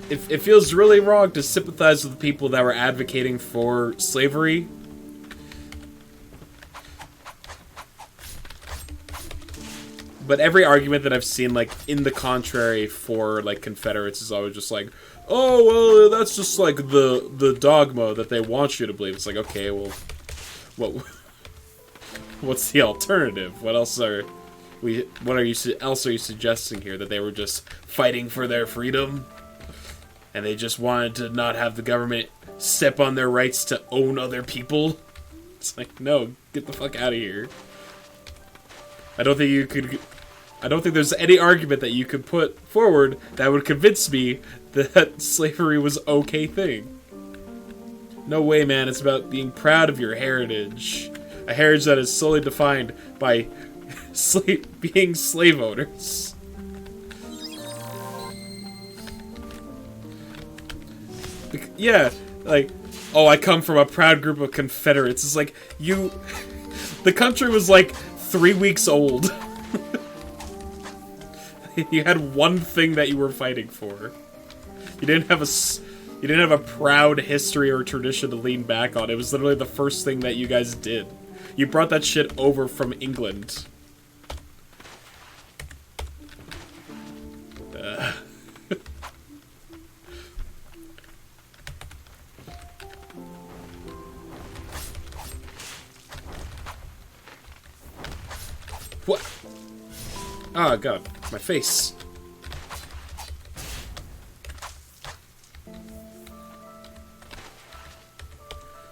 it feels really wrong to sympathize with the people that were advocating for slavery. But every argument that I've seen, like, in the contrary for, like, Confederates is always just like, oh, well, that's just, like, the dogma that they want you to believe. It's like, okay, well, what's the alternative? What else are you suggesting here? That they were just fighting for their freedom? And they just wanted to not have the government step on their rights to own other people? It's like, no, get the fuck out of here. I don't think there's any argument that you could put forward that would convince me that slavery was an okay thing. No way, man. It's about being proud of your heritage. A heritage that is solely defined by being slave owners. Yeah, like, oh, I come from a proud group of Confederates. It's like, the country was like 3 weeks old. You had one thing that you were fighting for. You didn't have a proud history or tradition to lean back on. It was literally the first thing that you guys did. You brought that shit over from England. What? Oh god, my face.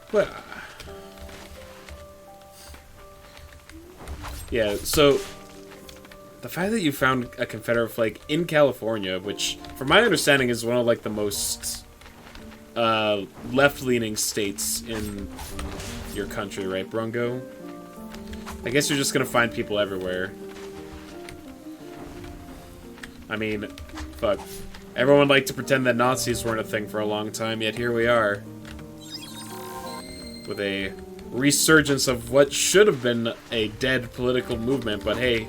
What? Yeah, so the fact that you found a Confederate flag in California, which, from my understanding, is one of like the most left-leaning states in your country, right, Brungo? I guess you're just gonna find people everywhere. I mean, fuck. Everyone liked to pretend that Nazis weren't a thing for a long time, yet here we are. With a resurgence of what should have been a dead political movement, but hey.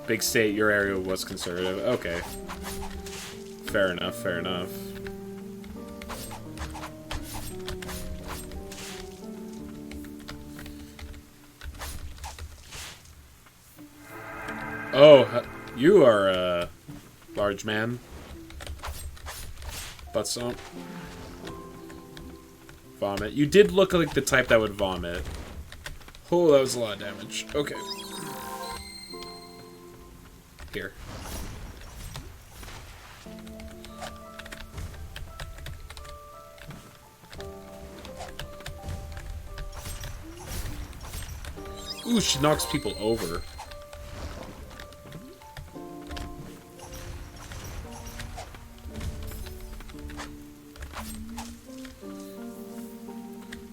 Big state, your area was conservative. Okay. Fair enough, fair enough. Oh, you are a large man. Butt stomp. Vomit. You did look like the type that would vomit. Oh, that was a lot of damage. Okay. Here. Ooh, she knocks people over.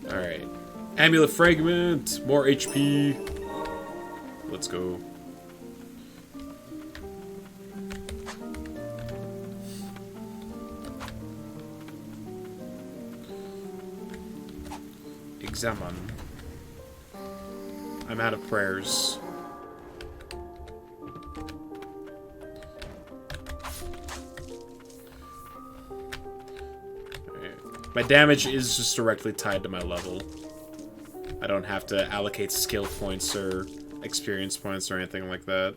Alright. Amulet fragment, more HP. Let's go. Examine. I'm out of prayers. My damage is just directly tied to my level. I don't have to allocate skill points or experience points or anything like that.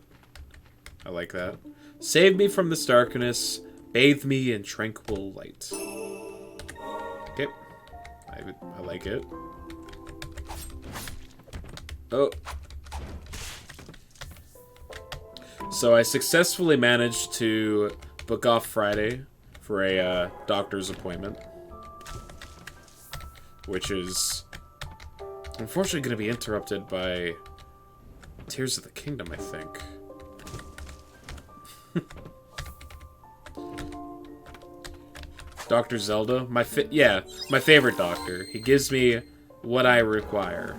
I like that. Save me from this darkness. Bathe me in tranquil light. Okay. I like it. Oh. So I successfully managed to book off Friday for a doctor's appointment. Which is unfortunately going to be interrupted by Tears of the Kingdom, I think. Dr. Zelda? My favorite doctor. He gives me what I require.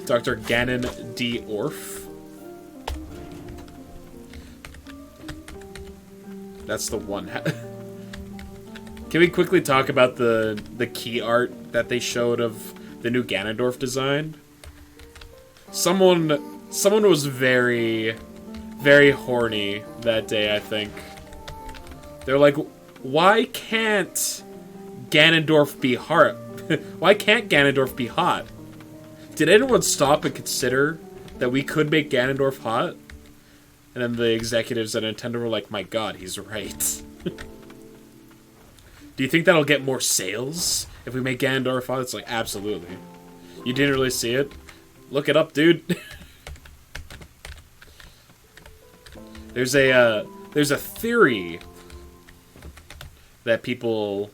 Dr. Ganon D. Orf. That's the one. Can we quickly talk about the key art that they showed of the new Ganondorf design? Someone was very, very horny that day, I think. They're like, why can't Ganondorf be hot? Why can't Ganondorf be hot? Did anyone stop and consider that we could make Ganondorf hot? And then the executives at Nintendo were like, my god, he's right. Do you think that'll get more sales if we make Ganondorf hot? It's like, absolutely. You didn't really see it? Look it up, dude. There's a theory that people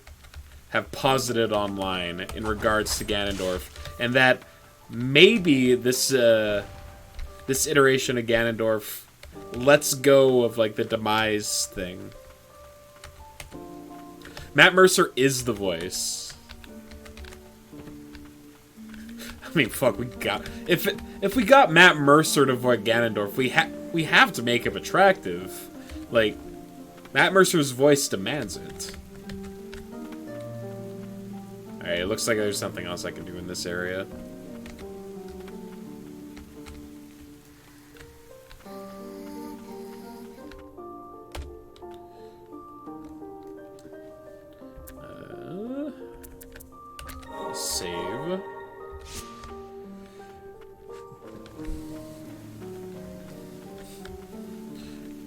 have posited online in regards to Ganondorf, and that maybe this iteration of Ganondorf lets go of like the demise thing. Matt Mercer is the voice. I mean, fuck, we got if we got Matt Mercer to voice Ganondorf, we have to make him attractive. Like, Matt Mercer's voice demands it. Alright, it looks like there's something else I can do in this area. Save.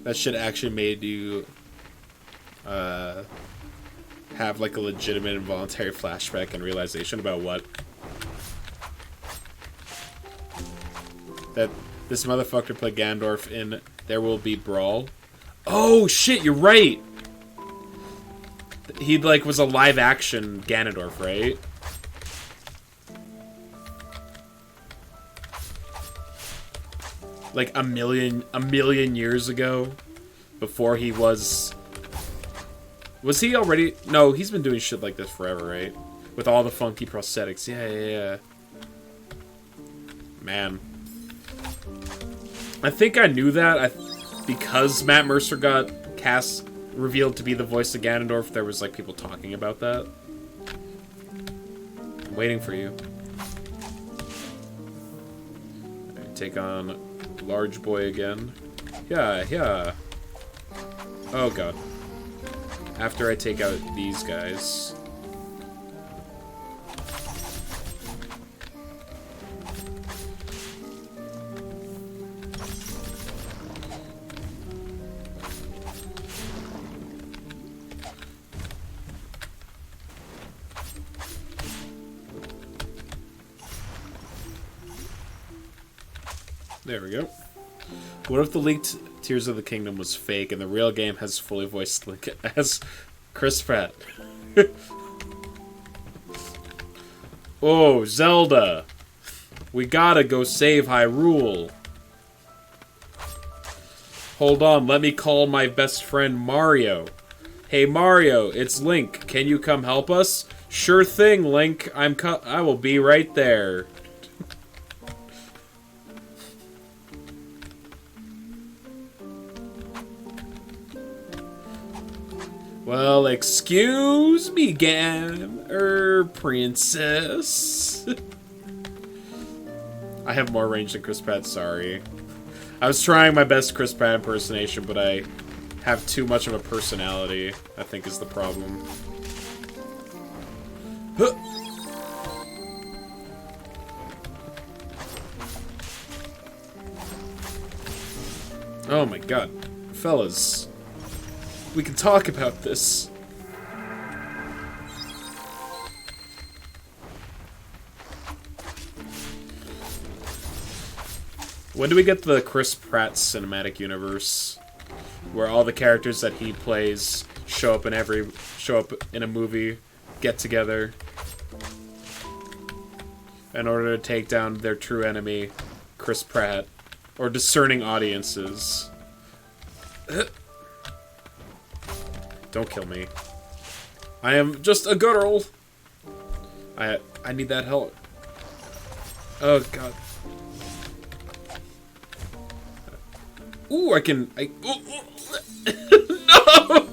That shit actually made you have like a legitimate involuntary flashback and realization about what? That this motherfucker played Ganondorf in There Will Be Brawl. Oh shit, you're right! He like was a live action Ganondorf, right? Like a million years ago, before he was he already? No, he's been doing shit like this forever, right? With all the funky prosthetics. Yeah. Man. I think I knew that because Matt Mercer got revealed to be the voice of Ganondorf. There was like people talking about that. I'm waiting for you. Right, take on Large Boy again. Yeah. Oh god. After I take out these guys. There we go. What if the leaked Tears of the Kingdom was fake and the real game has fully voiced Link as Chris Pratt? Oh, Zelda! We gotta go save Hyrule. Hold on, let me call my best friend Mario. Hey Mario, it's Link. Can you come help us? Sure thing, Link. I will be right there. Well, excuse me, princess. I have more range than Chris Pratt, sorry. I was trying my best Chris Pratt impersonation, but I have too much of a personality, I think is the problem. Huh. Oh my god. Fellas. We can talk about this. When do we get the Chris Pratt cinematic universe, where all the characters that he plays show up in a movie, get together in order to take down their true enemy, Chris Pratt, or discerning audiences? Don't kill me. I am just a girl. I need that help. Oh god. Ooh, ooh, no!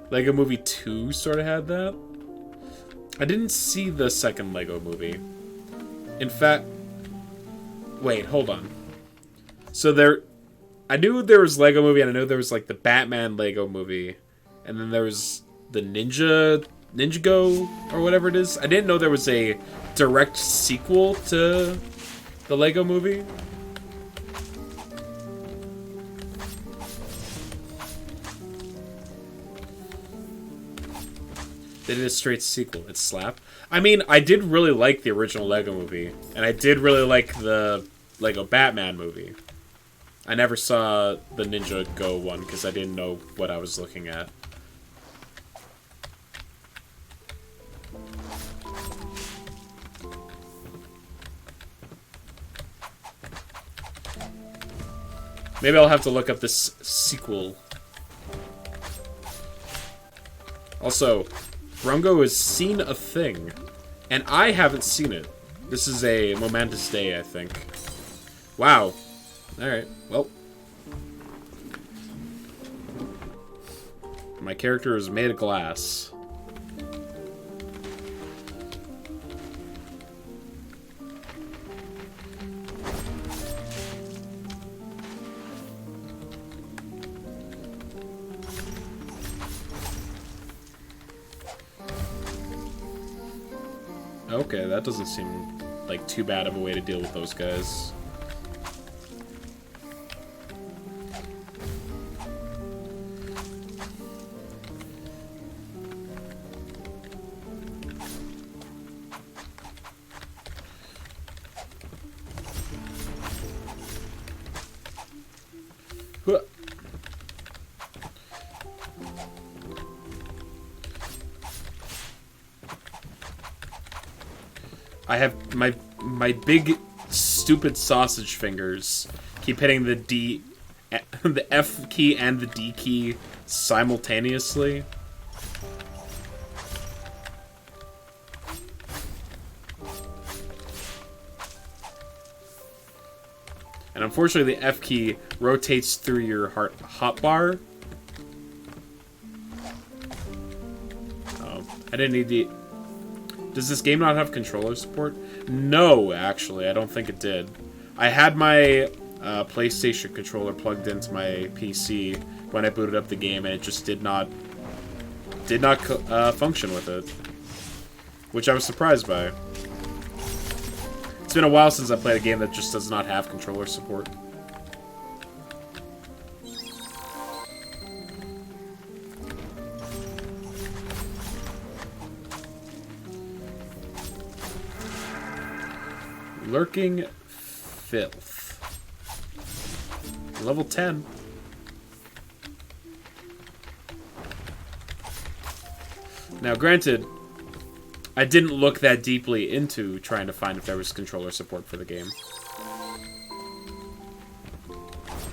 Lego Movie 2 sort of had that. I didn't see the second Lego movie. In fact, wait, hold on. So I knew there was Lego Movie, and I know there was like the Batman Lego Movie, and then there was the Ninjago or whatever it is. I didn't know there was a direct sequel to the Lego Movie. They did a straight sequel. It's slap. I mean, I did really like the original Lego Movie, and I did really like the Lego Batman movie. I never saw the Ninjago one because I didn't know what I was looking at. Maybe I'll have to look up this sequel. Also, Brungo has seen a thing, and I haven't seen it. This is a momentous day, I think. Wow. Alright, well. My character is made of glass. Okay, that doesn't seem like too bad of a way to deal with those guys. I have my big stupid sausage fingers keep hitting the F key and the D key simultaneously. And unfortunately the F key rotates through your hotbar. Oh, I didn't need the... Does this game not have controller support? No, actually, I don't think it did. I had my PlayStation controller plugged into my PC when I booted up the game, and it just did not function with it, which I was surprised by. It's been a while since I played a game that just does not have controller support. Lurking Filth. Level 10. Now, granted, I didn't look that deeply into trying to find if there was controller support for the game.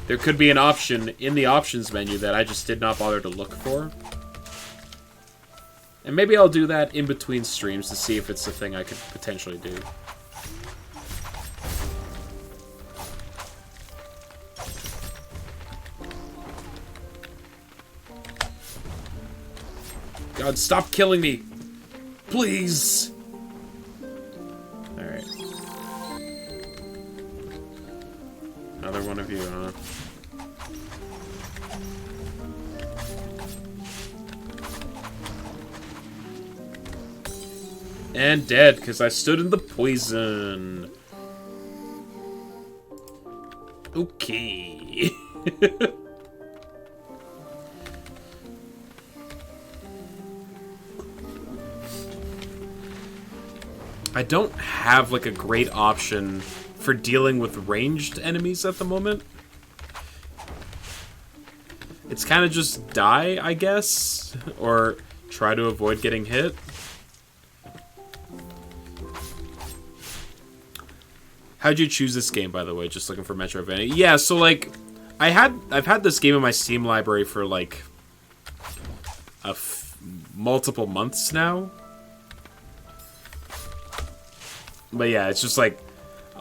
There could be an option in the options menu that I just did not bother to look for. And maybe I'll do that in between streams to see if it's a thing I could potentially do. God, stop killing me! Please! Alright. Another one of you, huh? And dead, because I stood in the poison. Okay. I don't have, like, a great option for dealing with ranged enemies at the moment. It's kind of just die, I guess, or try to avoid getting hit. How'd you choose this game, by the way? Just looking for Metroidvania. Yeah, so, like, I've had this game in my Steam library for, like, multiple months now. But yeah, it's just like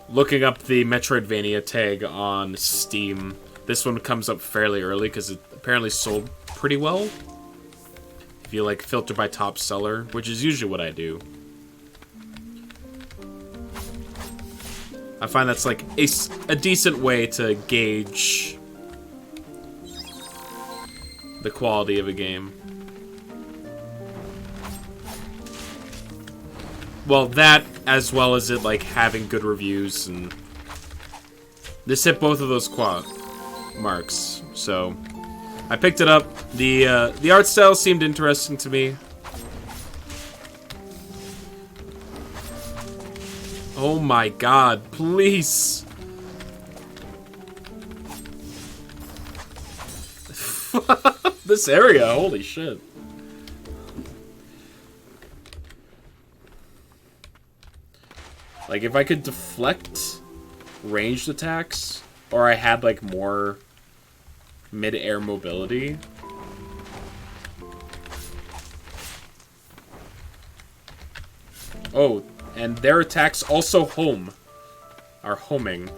looking up the Metroidvania tag on Steam. This one comes up fairly early because it apparently sold pretty well. If you like filter by top seller, which is usually what I do. I find that's like a decent way to gauge the quality of a game. Well, that, as well as it, like, having good reviews, and this hit both of those marks, so I picked it up. The art style seemed interesting to me. Oh my god, please! This area, holy shit. Like, if I could deflect ranged attacks, or I had, like, more mid-air mobility. Oh, and their attacks also are homing.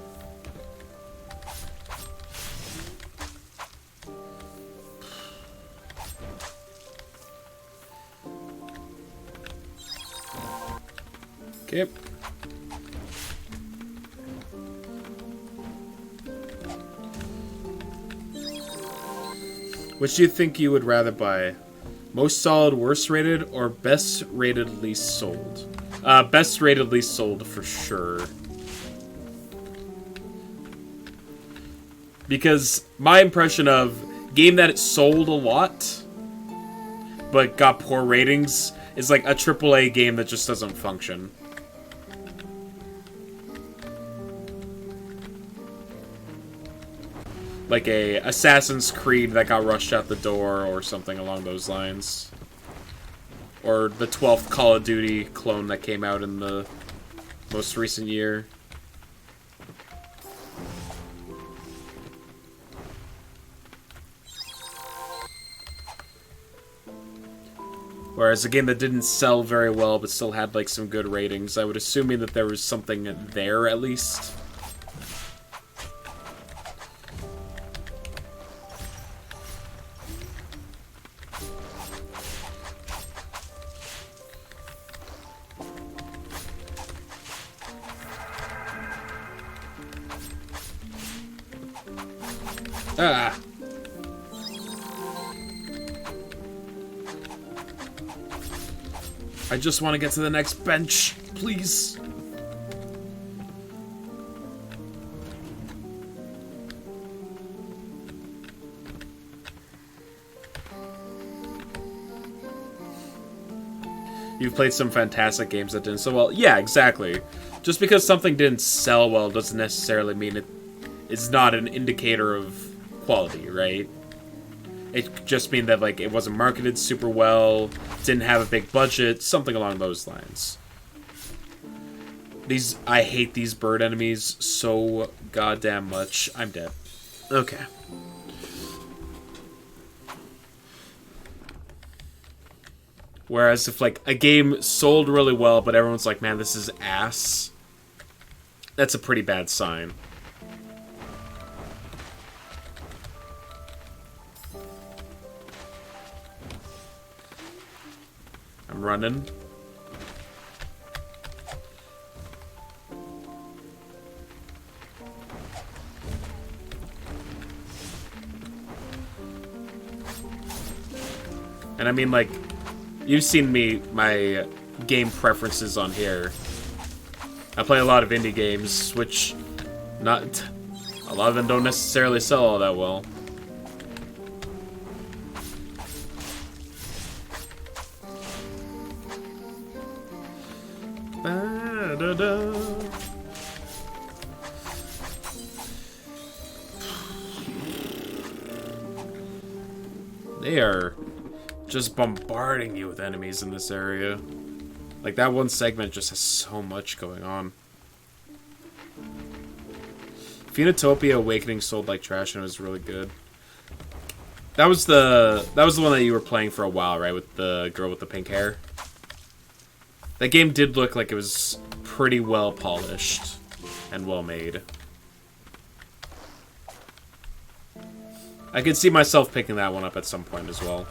Okay. Which do you think you would rather buy? Most solid, worst rated, or best rated, least sold? Best rated, least sold for sure. Because my impression of game that it sold a lot, but got poor ratings, is like a AAA game that just doesn't function. Like a Assassin's Creed that got rushed out the door or something along those lines. Or the 12th Call of Duty clone that came out in the most recent year. Whereas a game that didn't sell very well but still had like some good ratings, I would assuming that there was something there at least. Ah. I just want to get to the next bench, please. You've played some fantastic games that didn't sell well. Yeah, exactly. Just because something didn't sell well doesn't necessarily mean it is not an indicator of quality, right? It just means that like it wasn't marketed super well, didn't have a big budget, something along those lines. I hate these bird enemies so goddamn much. I'm dead. Okay. Whereas if, like, a game sold really well, but everyone's like, man, this is ass, that's a pretty bad sign. I'm running. And I mean, like, you've seen my game preferences on here. I play a lot of indie games, which a lot of them don't necessarily sell all that well. They are just bombarding you with enemies in this area. Like, that one segment just has so much going on. Phoenotopia Awakening sold like trash and it was really good. That was the one that you were playing for a while, right? With the girl with the pink hair. That game did look like it was pretty well polished and well made. I could see myself picking that one up at some point as well.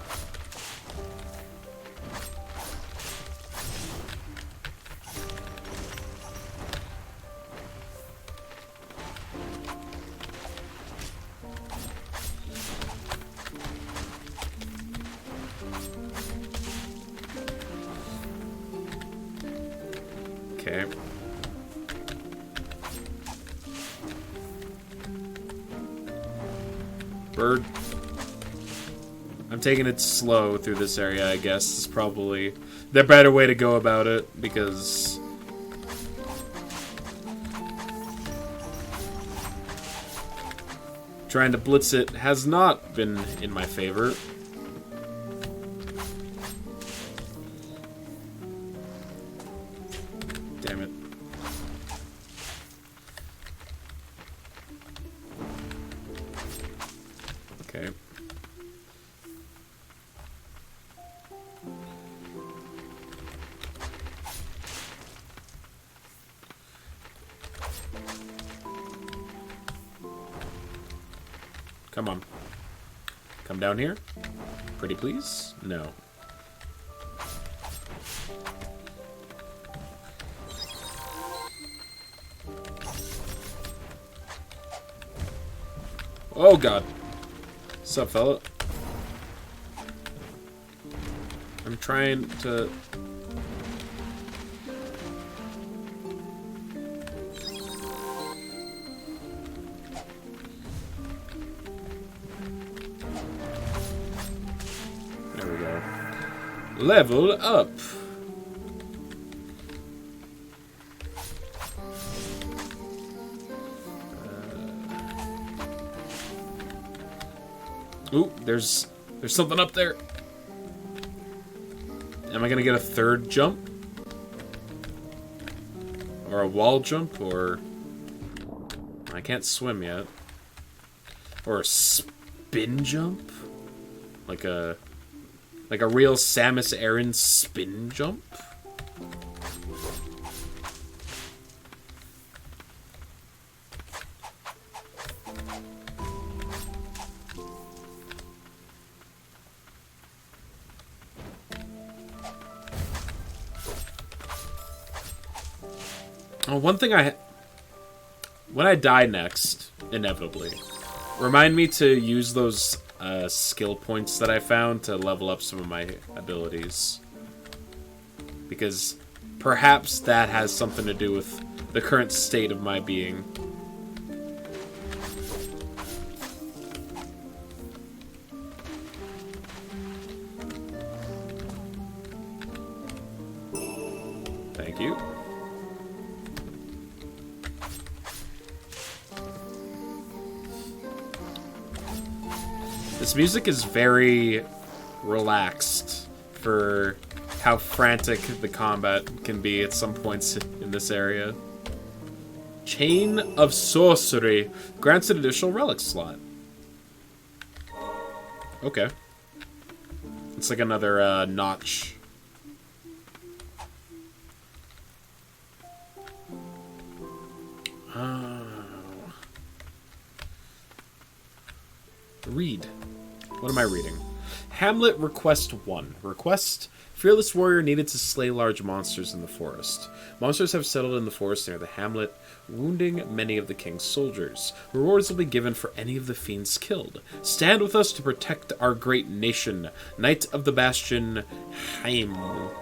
Okay. Bird. I'm taking it slow through this area, I guess. It's probably the better way to go about it, because trying to blitz it has not been in my favor. Damn it. Okay. Come on. Come down here. Pretty please? No. Oh god. What's up, fella? I'm trying to... There we go. Level up! Ooh, there's something up there. Am I gonna get a third jump? Or a wall jump, or... I can't swim yet. Or a spin jump? Like a real Samus Aran spin jump? Oh, one thing when I die next, inevitably, remind me to use those skill points that I found to level up some of my abilities. Because perhaps that has something to do with the current state of my being. Thank you. This music is very relaxed for how frantic the combat can be at some points in this area. Chain of Sorcery grants an additional relic slot. Okay. It's like another notch. Read. What am I reading? Hamlet Request 1. Request: Fearless warrior needed to slay large monsters in the forest. Monsters have settled in the forest near the hamlet, wounding many of the king's soldiers. Rewards will be given for any of the fiends killed. Stand with us to protect our great nation. Knight of the Bastion, Heimel.